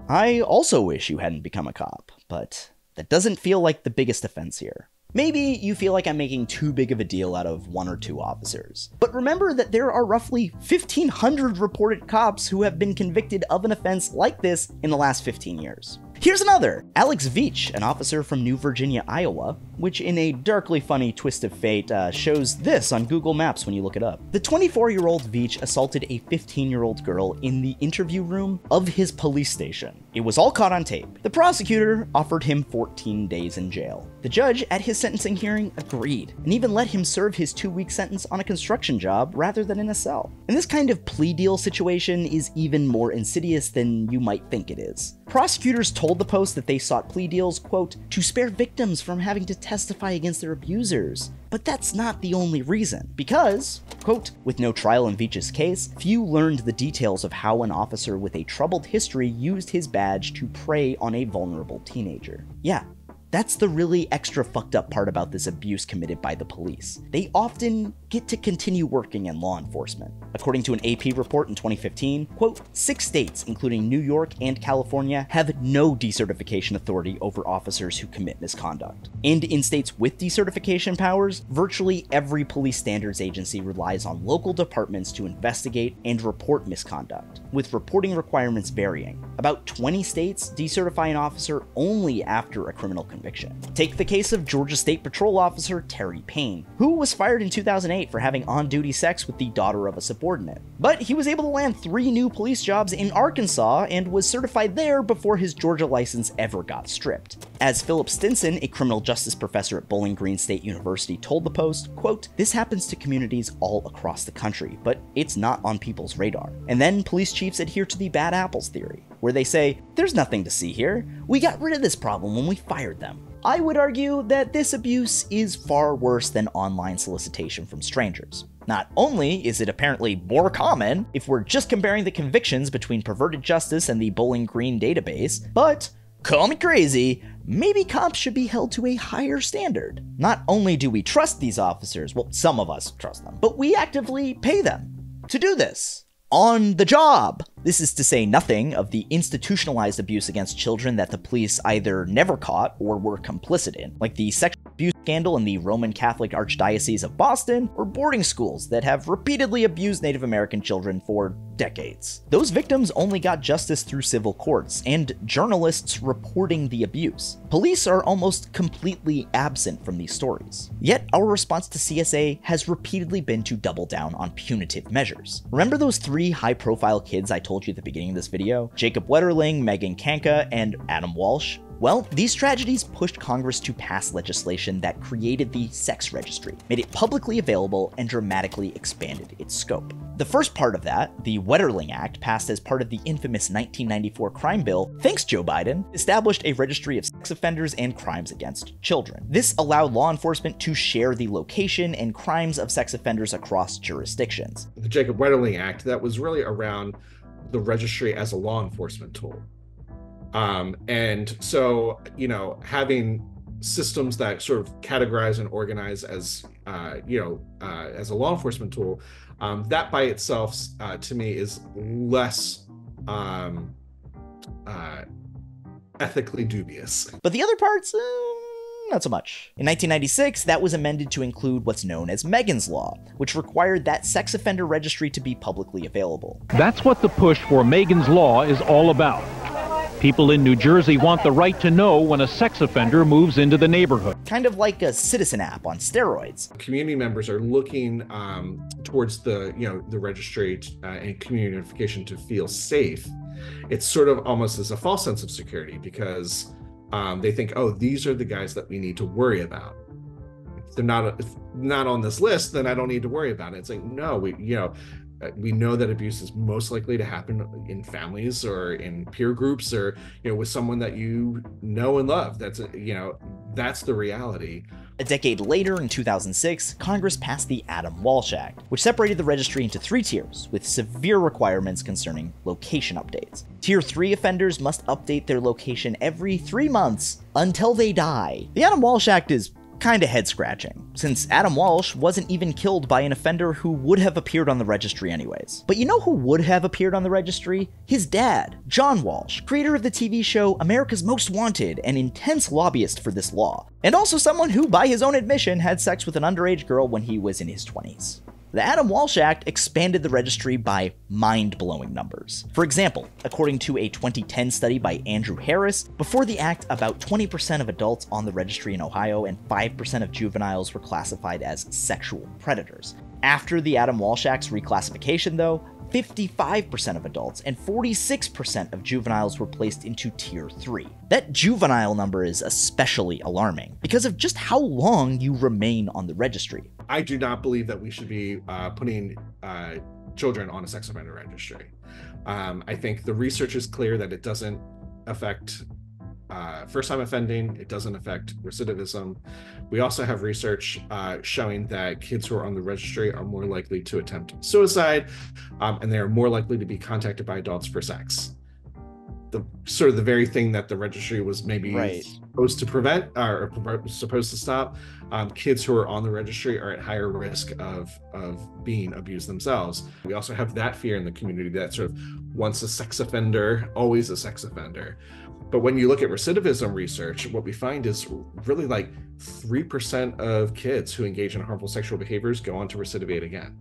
I also wish you hadn't become a cop, but that doesn't feel like the biggest offense here. Maybe you feel like I'm making too big of a deal out of 1 or 2 officers. But remember that there are roughly 1,500 reported cops who have been convicted of an offense like this in the last 15 years. Here's another. Alex Veach, an officer from New Virginia, Iowa, which in a darkly funny twist of fate shows this on Google Maps when you look it up. The 24-year-old Veach assaulted a 15-year-old girl in the interview room of his police station. It was all caught on tape. The prosecutor offered him 14 days in jail. The judge at his sentencing hearing agreed, and even let him serve his 2-week sentence on a construction job rather than in a cell. And this kind of plea deal situation is even more insidious than you might think it is. Prosecutors told the Post that they sought plea deals, quote, "to spare victims from having to testify against their abusers." But that's not the only reason, because, quote, "with no trial in Veach's case, few learned the details of how an officer with a troubled history used his badge to prey on a vulnerable teenager." Yeah. That's the really extra fucked up part about this abuse committed by the police. They often get to continue working in law enforcement. According to an AP report in 2015, quote, 6 states, including New York and California, have no decertification authority over officers who commit misconduct. And in states with decertification powers, virtually every police standards agency relies on local departments to investigate and report misconduct, with reporting requirements varying. About 20 states decertify an officer only after a criminal conviction. Take the case of Georgia State Patrol Officer Terry Payne, who was fired in 2008 for having on-duty sex with the daughter of a subordinate. But he was able to land 3 new police jobs in Arkansas and was certified there before his Georgia license ever got stripped. As Philip Stinson, a criminal justice professor at Bowling Green State University, told the Post, quote, "This happens to communities all across the country, but it's not on people's radar." And then police chiefs adhere to the bad apples theory, where they say, "There's nothing to see here. We got rid of this problem when we fired them." I would argue that this abuse is far worse than online solicitation from strangers. Not only is it apparently more common if we're just comparing the convictions between perverted justice and the Bowling Green database, but, call me crazy, maybe cops should be held to a higher standard. Not only do we trust these officers, well, some of us trust them, but we actively pay them. to do this. On the job. This is to say nothing of the institutionalized abuse against children that the police either never caught or were complicit in, like the sexual abuse scandal in the Roman Catholic Archdiocese of Boston, or boarding schools that have repeatedly abused Native American children for decades. Those victims only got justice through civil courts and journalists reporting the abuse. Police are almost completely absent from these stories. Yet our response to CSA has repeatedly been to double down on punitive measures. Remember those 3 high-profile kids I told you at the beginning of this video? Jacob Wetterling, Megan Kanka, and Adam Walsh? Well, these tragedies pushed Congress to pass legislation that created the sex registry, made it publicly available, and dramatically expanded its scope. The first part of that, the Wetterling Act, passed as part of the infamous 1994 crime bill, thanks Joe Biden, established a registry of sex offenders and crimes against children. This allowed law enforcement to share the location and crimes of sex offenders across jurisdictions. The Jacob Wetterling Act, that was really around the registry as a law enforcement tool. And so, you know, having systems that sort of categorize and organize as, as a law enforcement tool, that by itself, to me, is less ethically dubious. But the other parts, not so much. In 1996, that was amended to include what's known as Megan's Law, which required that sex offender registry to be publicly available. That's what the push for Megan's Law is all about. People in New Jersey want the right to know when a sex offender moves into the neighborhood. Kind of like a citizen app on steroids. Community members are looking towards the registry and community notification to feel safe. It's sort of almost as a false sense of security because they think, oh, these are the guys that we need to worry about. If they're not on this list, then I don't need to worry about it. It's like, no, we know that abuse is most likely to happen in families or in peer groups or, with someone that you know and love. That's the reality. A decade later, in 2006, Congress passed the Adam Walsh Act, which separated the registry into 3 tiers, with severe requirements concerning location updates. Tier 3 offenders must update their location every 3 months until they die. The Adam Walsh Act is kinda head-scratching, since Adam Walsh wasn't even killed by an offender who would have appeared on the registry anyways. But you know who would have appeared on the registry? His dad, John Walsh, creator of the TV show America's Most Wanted, an intense lobbyist for this law, and also someone who, by his own admission, had sex with an underage girl when he was in his 20s. The Adam Walsh Act expanded the registry by mind-blowing numbers. For example, according to a 2010 study by Andrew Harris, before the act, about 20% of adults on the registry in Ohio and 5% of juveniles were classified as sexual predators. After the Adam Walsh Act's reclassification, though, 55% of adults and 46% of juveniles were placed into Tier 3. That juvenile number is especially alarming because of just how long you remain on the registry. I do not believe that we should be putting children on a sex offender registry. I think the research is clear that it doesn't affect first-time offending, it doesn't affect recidivism. We also have research showing that kids who are on the registry are more likely to attempt suicide, and they are more likely to be contacted by adults for sex. The very thing that the registry was maybe supposed to prevent or supposed to stop. Kids who are on the registry are at higher risk of being abused themselves. We also have that fear in the community that sort of once a sex offender, always a sex offender. But when you look at recidivism research, what we find is really like 3% of kids who engage in harmful sexual behaviors go on to recidivate again.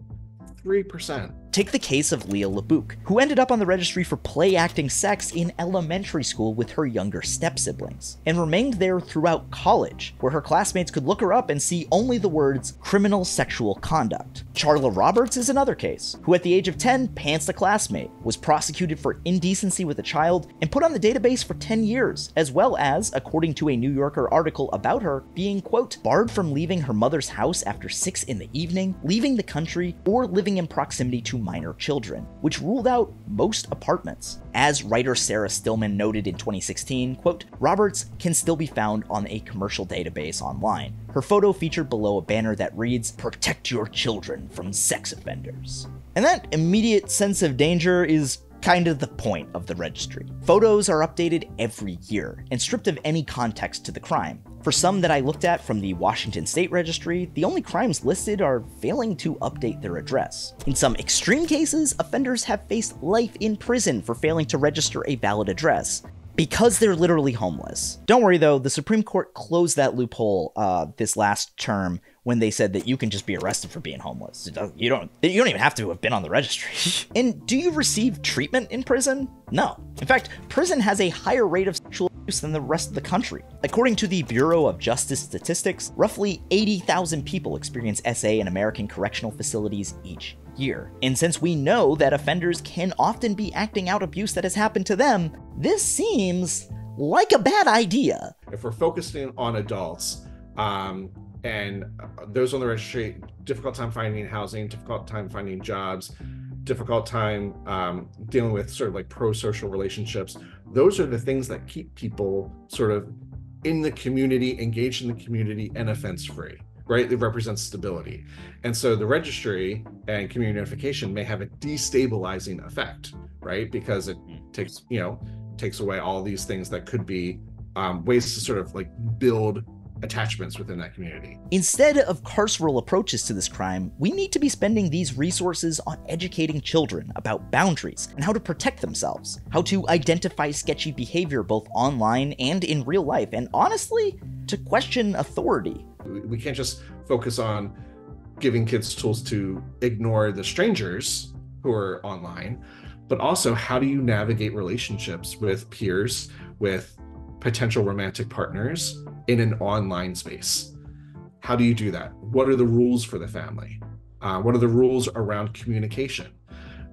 3%. Take the case of Leah LeBouc, who ended up on the registry for play-acting sex in elementary school with her younger step-siblings, and remained there throughout college, where her classmates could look her up and see only the words criminal sexual conduct. Charla Roberts is another case, who at the age of 10 pantsed a classmate, was prosecuted for indecency with a child, and put on the database for 10 years, as well as, according to a New Yorker article about her, being, quote, barred from leaving her mother's house after 6 in the evening, leaving the country, or living in proximity to minor children, which ruled out most apartments. As writer Sarah Stillman noted in 2016, quote, Roberts can still be found on a commercial database online. Her photo featured below a banner that reads, "Protect your children from sex offenders." And that immediate sense of danger is kind of the point of the registry. Photos are updated every year and stripped of any context to the crime. For some that I looked at from the Washington State Registry, the only crimes listed are failing to update their address. In some extreme cases, offenders have faced life in prison for failing to register a valid address, because they're literally homeless. Don't worry though, the Supreme Court closed that loophole this last term when they said that you can just be arrested for being homeless. You don't even have to have been on the registry. And do you receive treatment in prison? No. In fact, prison has a higher rate of sexual abuse than the rest of the country. According to the Bureau of Justice Statistics, roughly 80,000 people experience SA in American correctional facilities each year. And since we know that offenders can often be acting out abuse that has happened to them, this seems like a bad idea. If we're focusing on adults, and those on the registry, difficult time finding housing, difficult time finding jobs, difficult time dealing with sort of like pro-social relationships, those are the things that keep people sort of in the community, engaged in the community, and offense-free. Right? It represents stability. And so the registry and community notification may have a destabilizing effect, right? Because it takes away all these things that could be ways to sort of like build attachments within that community. Instead of carceral approaches to this crime, we need to be spending these resources on educating children about boundaries and how to protect themselves, how to identify sketchy behavior both online and in real life, and honestly, to question authority. We can't just focus on giving kids tools to ignore the strangers who are online, but also how do you navigate relationships with peers, with potential romantic partners in an online space? How do you do that? What are the rules for the family? What are the rules around communication?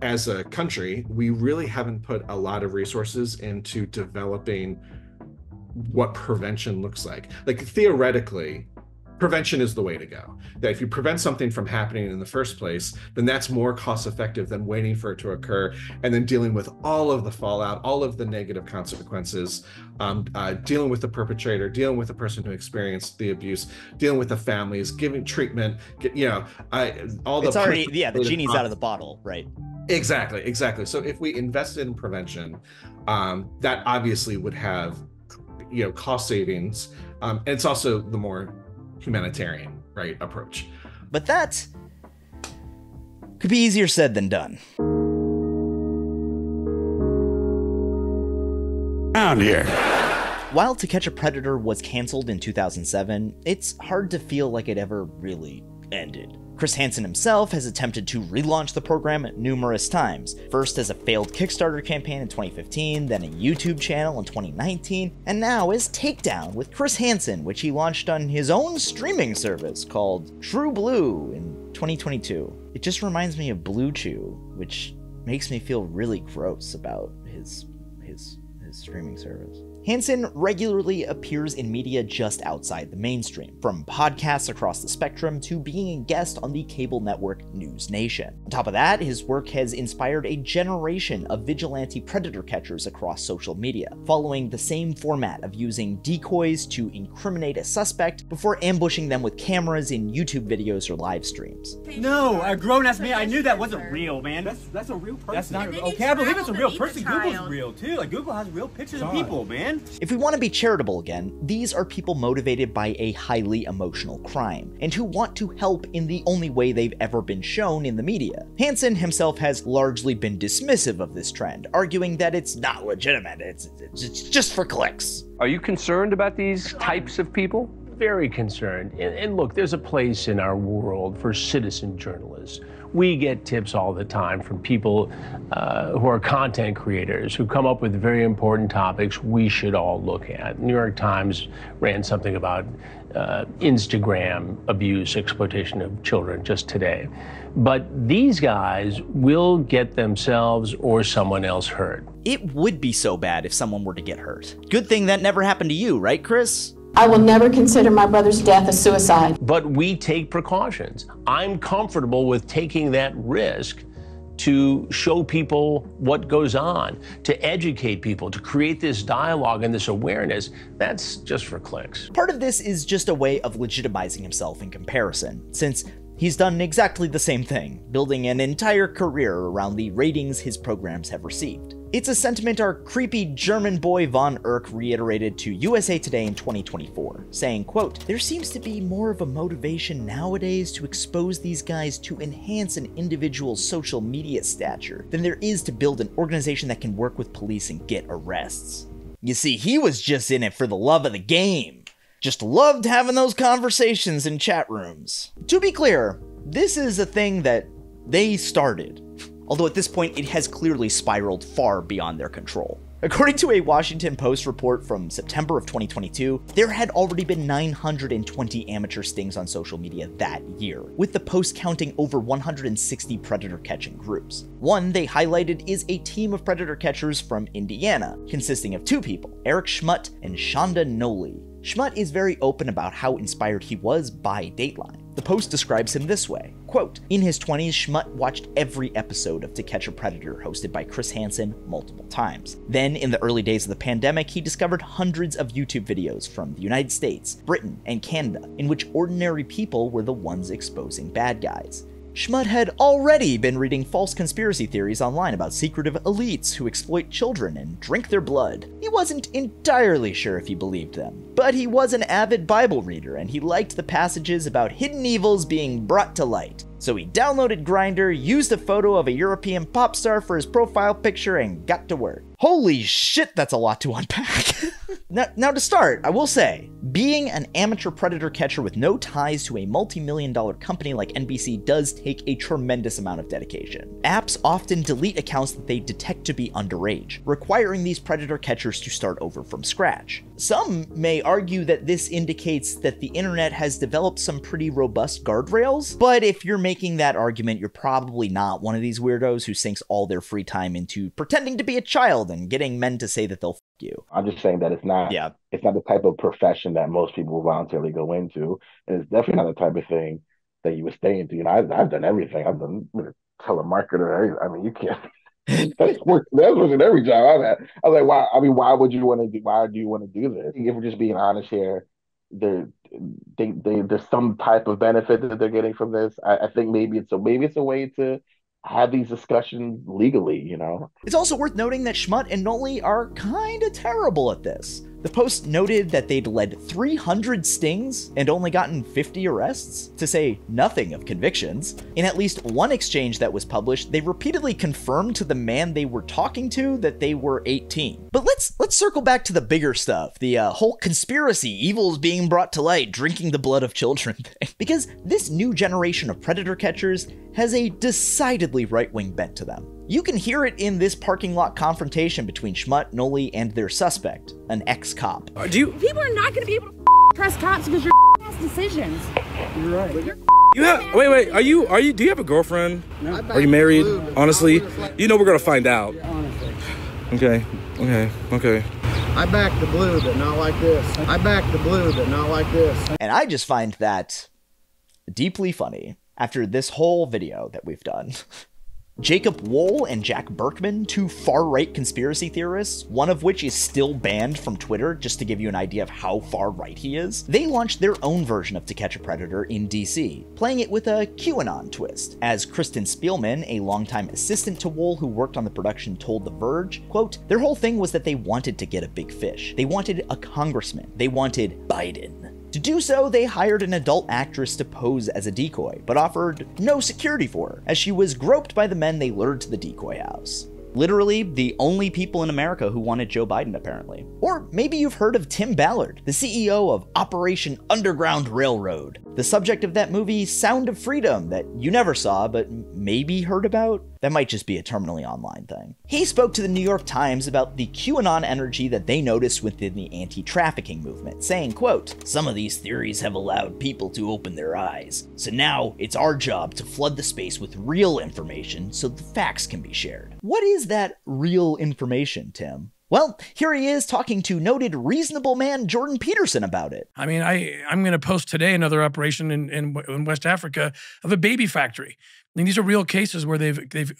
As a country, we really haven't put a lot of resources into developing what prevention looks like. Like theoretically, prevention is the way to go. That if you prevent something from happening in the first place, then that's more cost effective than waiting for it to occur and then dealing with all of the fallout, all of the negative consequences, dealing with the perpetrator, dealing with the person who experienced the abuse, dealing with the families, giving treatment, all the— It's already, the genie's out of the bottle, right? Exactly. So if we invested in prevention, that obviously would have, cost savings. And it's also the more humanitarian, right, approach. But that could be easier said than done. Down here. While To Catch a Predator was canceled in 2007, it's hard to feel like it ever really ended. Chris Hansen himself has attempted to relaunch the program numerous times, first as a failed Kickstarter campaign in 2015, then a YouTube channel in 2019, and now as Takedown with Chris Hansen, which he launched on his own streaming service called True Blue in 2022. It just reminds me of Blue Chew, which makes me feel really gross about his streaming service. Hansen regularly appears in media just outside the mainstream, from podcasts across the spectrum to being a guest on the cable network News Nation. On top of that, his work has inspired a generation of vigilante predator catchers across social media, following the same format of using decoys to incriminate a suspect before ambushing them with cameras in YouTube videos or live streams. No, a grown-ass man, I knew that wasn't real, man. That's a real person. That's not okay, I believe it's a real person. Google's real, too. Like, Google has real pictures of people, man. If we want to be charitable again, these are people motivated by a highly emotional crime, and who want to help in the only way they've ever been shown in the media. Hansen himself has largely been dismissive of this trend, arguing that it's not legitimate, it's just for clicks. Are you concerned about these types of people? Very concerned. And look, there's a place in our world for citizen journalists. We get tips all the time from people who are content creators who come up with very important topics we should all look at. New York Times ran something about Instagram abuse, exploitation of children just today. But these guys will get themselves or someone else hurt. It would be so bad if someone were to get hurt. Good thing that never happened to you, right, Chris? I will never consider my brother's death a suicide. But we take precautions. I'm comfortable with taking that risk to show people what goes on, to educate people, to create this dialogue and this awareness. That's just for clicks. Part of this is just a way of legitimizing himself in comparison, since He's done exactly the same thing, building an entire career around the ratings his programs have received. It's a sentiment our creepy German boy Von Erck reiterated to USA Today in 2024, saying, quote, "There seems to be more of a motivation nowadays to expose these guys to enhance an individual's social media stature than there is to build an organization that can work with police and get arrests." You see, he was just in it for the love of the game. Just loved having those conversations in chat rooms. To be clear, this is a thing that they started, although at this point it has clearly spiraled far beyond their control. According to a Washington Post report from September of 2022, there had already been 920 amateur stings on social media that year, with the Post counting over 160 predator catching groups. One they highlighted is a team of predator catchers from Indiana, consisting of two people, Eric Schmutt and Shonda Noli. Schmutt is very open about how inspired he was by Dateline. The Post describes him this way, quote, "In his 20s, Schmutt watched every episode of To Catch a Predator hosted by Chris Hansen multiple times. Then, in the early days of the pandemic, he discovered hundreds of YouTube videos from the United States, Britain, and Canada, in which ordinary people were the ones exposing bad guys. Schmutt had already been reading false conspiracy theories online about secretive elites who exploit children and drink their blood. He wasn't entirely sure if he believed them, but he was an avid Bible reader and he liked the passages about hidden evils being brought to light. So he downloaded Grindr, used a photo of a European pop star for his profile picture, and got to work." Holy shit, that's a lot to unpack. Now to start, I will say, being an amateur predator catcher with no ties to a multi-million-dollar company like NBC does take a tremendous amount of dedication. Apps often delete accounts that they detect to be underage, requiring these predator catchers to start over from scratch. Some may argue that this indicates that the internet has developed some pretty robust guardrails, but if you're making that argument, you're probably not one of these weirdos who sinks all their free time into pretending to be a child and getting men to say that they'll f you. I'm just saying that it's not the type of profession that most people will voluntarily go into, and it's definitely not the type of thing that you would stay into. You know, I've done everything. I've been a telemarketer. I mean, you can't. That's in every job I've had. I was like, why? I mean, why would you want to do? Why do you want to do this? If we're just being honest here, there's some type of benefit that they're getting from this. I think maybe it's a way to have these discussions legally, you know? It's also worth noting that Schmutt and Noli are kinda terrible at this. The Post noted that they'd led 300 stings and only gotten 50 arrests, to say nothing of convictions. In at least one exchange that was published, they repeatedly confirmed to the man they were talking to that they were 18. But let's circle back to the bigger stuff, the whole conspiracy, evils being brought to light, drinking the blood of children thing. Because this new generation of predator catchers has a decidedly right-wing bent to them. You can hear it in this parking lot confrontation between Schmutt, Noli, and their suspect, an ex-cop. People are not going to be able to trust cops because your ass decisions. You're right. Wait. Do you have a girlfriend? No. Are you married? Honestly, you know we're gonna find out. Honestly. Okay. I back the blue, but not like this. I back the blue, but not like this. And I just find that deeply funny after this whole video that we've done. Jacob Wohl and Jack Berkman, two far-right conspiracy theorists, one of which is still banned from Twitter, just to give you an idea of how far-right he is, they launched their own version of To Catch a Predator in DC, playing it with a QAnon twist. As Kristen Spielman, a longtime assistant to Wohl who worked on the production, told The Verge, quote, "Their whole thing was that they wanted to get a big fish. They wanted a congressman. They wanted Biden. To do so, they hired an adult actress to pose as a decoy, but offered no security for her, as she was groped by the men they lured to the decoy house." Literally, the only people in America who wanted Joe Biden, apparently. Or maybe you've heard of Tim Ballard, the CEO of Operation Underground Railroad, the subject of that movie Sound of Freedom that you never saw, but maybe heard about? That might just be a terminally online thing. He spoke to the New York Times about the QAnon energy that they noticed within the anti-trafficking movement, saying, quote, "Some of these theories have allowed people to open their eyes. So now it's our job to flood the space with real information so the facts can be shared." What is that real information, Tim? Well, here he is talking to noted reasonable man Jordan Peterson about it. I mean, I'm going to post today another operation in West Africa of a baby factory. I mean, these are real cases where they've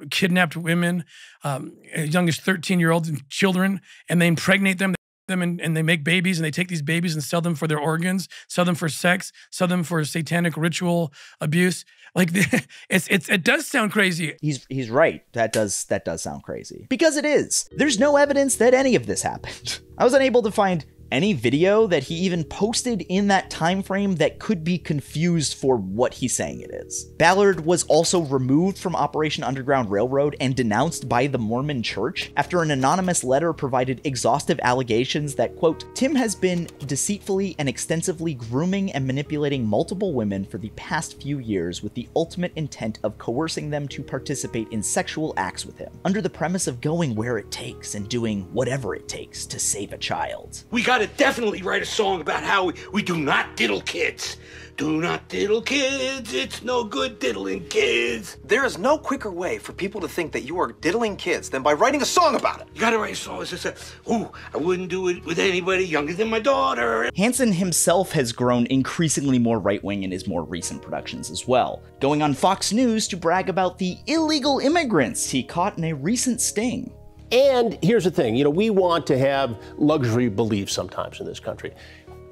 kidnapped women, as young as 13-year-olds and children, and they impregnate them. them and they make babies and they take these babies and sell them for their organs, sell them for sex, sell them for satanic ritual abuse. Like it does sound crazy. He's right. That does sound crazy. Because it is. There's no evidence that any of this happened. I was unable to find any video that he even posted in that time frame that could be confused for what he's saying it is. Ballard was also removed from Operation Underground Railroad and denounced by the Mormon Church after an anonymous letter provided exhaustive allegations that, quote, Tim has been deceitfully and extensively grooming and manipulating multiple women for the past few years with the ultimate intent of coercing them to participate in sexual acts with him, under the premise of going where it takes and doing whatever it takes to save a child. We gotta definitely write a song about how we do not diddle kids. Do not diddle kids, it's no good diddling kids. There is no quicker way for people to think that you are diddling kids than by writing a song about it. You gotta write a song that says, ooh, I wouldn't do it with anybody younger than my daughter. Hansen himself has grown increasingly more right-wing in his more recent productions as well, going on Fox News to brag about the illegal immigrants he caught in a recent sting. And here's the thing, we want to have luxury beliefs sometimes in this country.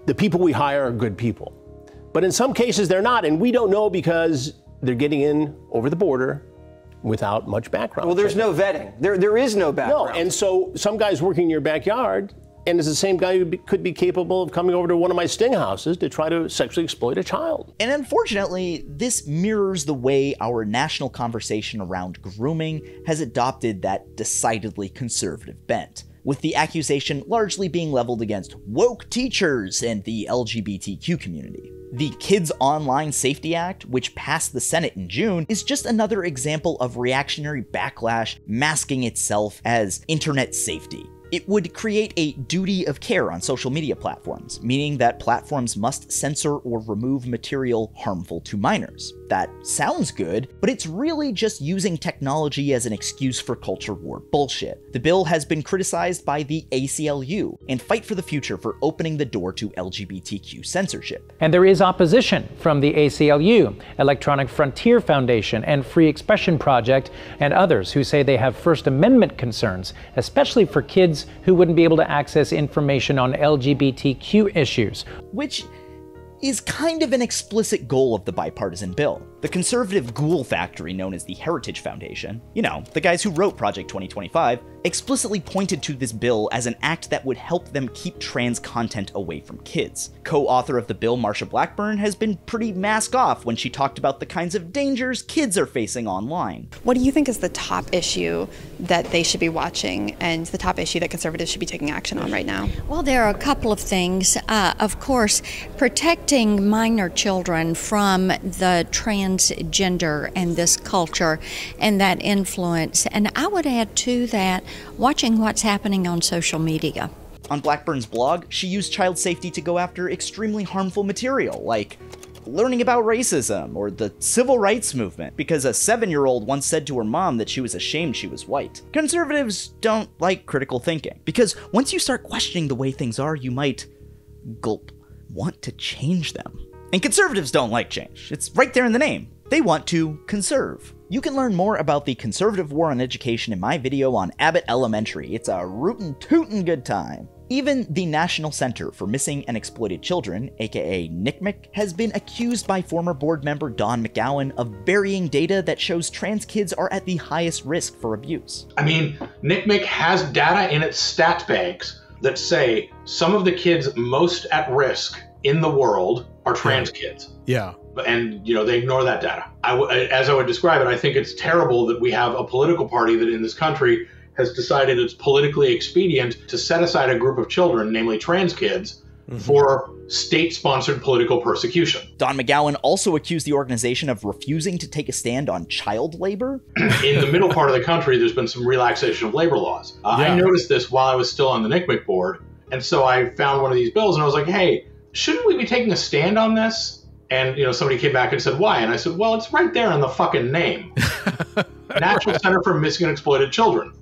The people we hire are good people. But in some cases they're not, and we don't know because they're getting in over the border without much background. Well, there's no vetting. There is no background. No, and so some guy's working in your backyard, and is the same guy who could be capable of coming over to one of my sting houses to try to sexually exploit a child. And unfortunately, this mirrors the way our national conversation around grooming has adopted that decidedly conservative bent, with the accusation largely being leveled against woke teachers and the LGBTQ community. The Kids Online Safety Act, which passed the Senate in June, is just another example of reactionary backlash masking itself as internet safety. It would create a duty of care on social media platforms, meaning that platforms must censor or remove material harmful to minors. That sounds good, but it's really just using technology as an excuse for culture war bullshit. The bill has been criticized by the ACLU and Fight for the Future for opening the door to LGBTQ censorship. And there is opposition from the ACLU, Electronic Frontier Foundation, and Free Expression Project, and others who say they have First Amendment concerns, especially for kids who wouldn't be able to access information on LGBTQ issues. Which is kind of an explicit goal of the bipartisan bill. The conservative ghoul factory known as the Heritage Foundation, the guys who wrote Project 2025, explicitly pointed to this bill as an act that would help them keep trans content away from kids. Co-author of the bill, Marsha Blackburn, has been pretty mask off when she talked about the kinds of dangers kids are facing online. What do you think is the top issue that they should be watching and the top issue that conservatives should be taking action on right now? Well, there are a couple of things. Of course, protecting minor children from the transgender and this culture and that influence. And I would add to that, watching what's happening on social media. On Blackburn's blog, she used child safety to go after extremely harmful material, like learning about racism or the civil rights movement, because a 7-year-old once said to her mom that she was ashamed she was white. Conservatives don't like critical thinking, because once you start questioning the way things are, you might, gulp, want to change them. And conservatives don't like change. It's right there in the name. They want to conserve. You can learn more about the conservative war on education in my video on Abbott Elementary. It's a rootin' tootin' good time. Even the National Center for Missing and Exploited Children, aka NCMEC, has been accused by former board member Don McGowan of burying data that shows trans kids are at the highest risk for abuse. I mean, NCMEC has data in its stat banks that say some of the kids most at risk in the world are trans kids. Yeah. And, they ignore that data. As I would describe it, I think it's terrible that we have a political party that in this country has decided it's politically expedient to set aside a group of children, namely trans kids, for state-sponsored political persecution. Don McGowan also accused the organization of refusing to take a stand on child labor. In the middle part of the country, there's been some relaxation of labor laws. I noticed this while I was still on the NCMEC board, and so I found one of these bills, and I was like, hey, shouldn't we be taking a stand on this? And, somebody came back and said, why? And I said, well, it's right there in the fucking name. National Center for Missing and Exploited Children.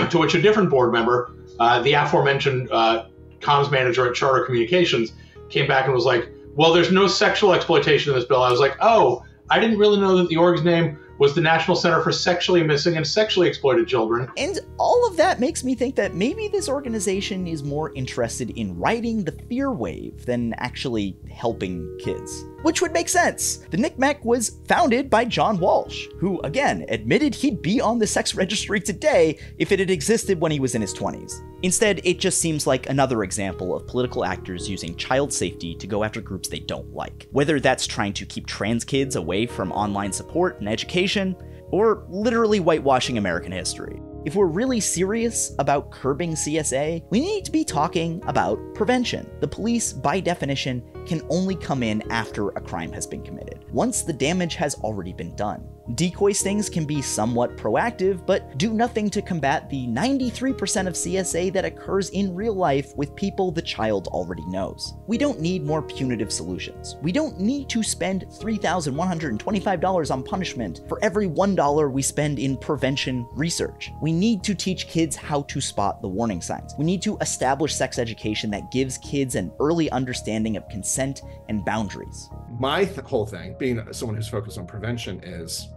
To which a different board member, the aforementioned comms manager at Charter Communications, came back and was like, well, there's no sexual exploitation in this bill. I was like, oh, I didn't really know that the org's name was the National Center for Sexually Missing and Sexually Exploited Children. And all of that makes me think that maybe this organization is more interested in riding the fear wave than actually helping kids. Which would make sense. The NCMEC was founded by John Walsh, who, again, admitted he'd be on the sex registry today if it had existed when he was in his 20s. Instead, it just seems like another example of political actors using child safety to go after groups they don't like. Whether that's trying to keep trans kids away from online support and education, or literally whitewashing American history. If we're really serious about curbing CSA, we need to be talking about prevention. The police, by definition, can only come in after a crime has been committed, once the damage has already been done. Decoy stings can be somewhat proactive, but do nothing to combat the 93% of CSA that occurs in real life with people the child already knows. We don't need more punitive solutions. We don't need to spend $3,125 on punishment for every $1 we spend in prevention research. We need to teach kids how to spot the warning signs. We need to establish sex education that gives kids an early understanding of consent and boundaries. My whole thing, being someone who's focused on prevention, is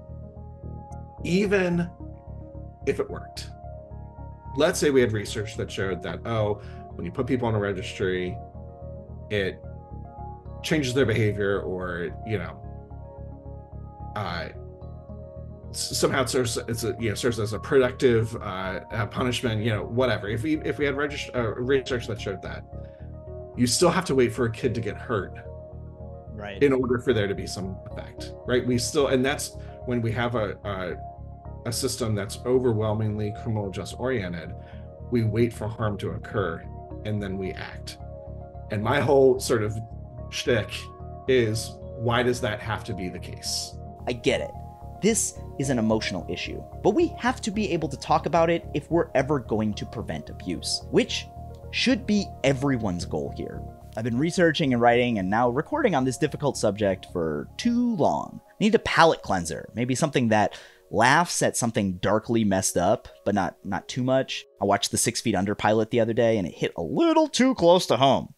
even if it worked, let's say we had research that showed that, oh, when you put people on a registry, it changes their behavior, or, you know, somehow it serves as a productive punishment, you know, whatever. If we had research that showed that, you still have to wait for a kid to get hurt, right, in order for there to be some effect, right? We still, and that's when we have a system that's overwhelmingly criminal justice oriented. We wait for harm to occur and then we act. And my whole sort of shtick is, why does that have to be the case? I get it. This is an emotional issue, but we have to be able to talk about it if we're ever going to prevent abuse, which should be everyone's goal here. I've been researching and writing and now recording on this difficult subject for too long. I need a palate cleanser, maybe something that laughs at something darkly messed up, but not too much. I watched the 6 Feet Under pilot the other day and it hit a little too close to home.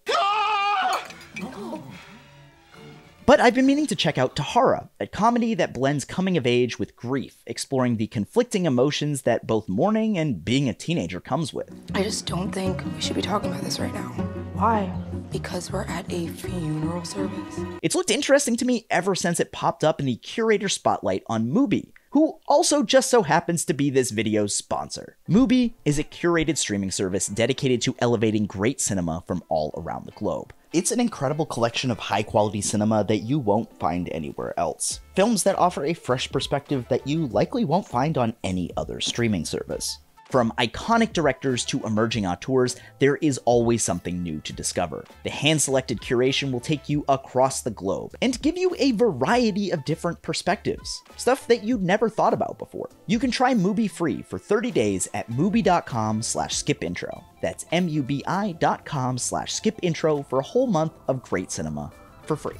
But I've been meaning to check out Tahara, a comedy that blends coming of age with grief, exploring the conflicting emotions that both mourning and being a teenager comes with. I just don't think we should be talking about this right now. Why? Because we're at a funeral service. It's looked interesting to me ever since it popped up in the curator spotlight on MUBI, who also just so happens to be this video's sponsor. MUBI is a curated streaming service dedicated to elevating great cinema from all around the globe. It's an incredible collection of high-quality cinema that you won't find anywhere else. Films that offer a fresh perspective that you likely won't find on any other streaming service. From iconic directors to emerging auteurs, there is always something new to discover. The hand-selected curation will take you across the globe and give you a variety of different perspectives, stuff that you'd never thought about before. You can try MUBI free for 30 days at mubi.com/skipintro. That's mubi.com/skipintro for a whole month of great cinema for free.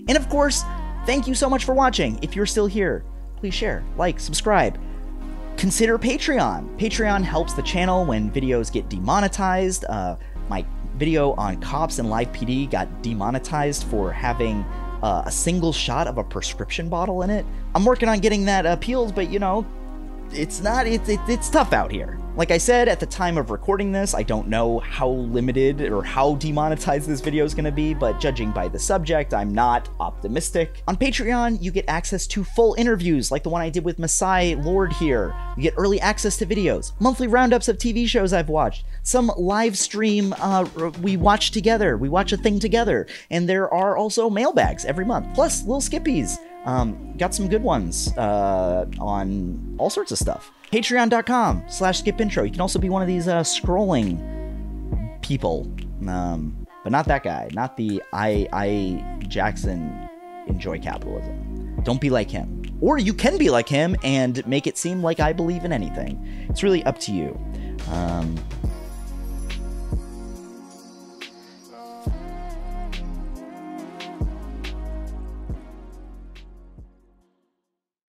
And of course, thank you so much for watching. If you're still here, please share, like, subscribe. Consider Patreon. Patreon helps the channel when videos get demonetized. My video on cops and live PD got demonetized for having a single shot of a prescription bottle in it. I'm working on getting that appealed, but you know, it's tough out here. Like I said, at the time of recording this, I don't know how limited or how demonetized this video is going to be, but judging by the subject, I'm not optimistic. On Patreon, you get access to full interviews like the one I did with Masai Lord here. You get early access to videos, monthly roundups of TV shows I've watched, some live stream we watch together, we watch a thing together, and there are also mailbags every month, plus little skippies. Got some good ones on all sorts of stuff. Patreon.com/skipintro. You can also be one of these scrolling people, but not that guy, not the I Jackson enjoy capitalism. Don't be like him. Or you can be like him and make it seem like I believe in anything. It's really up to you.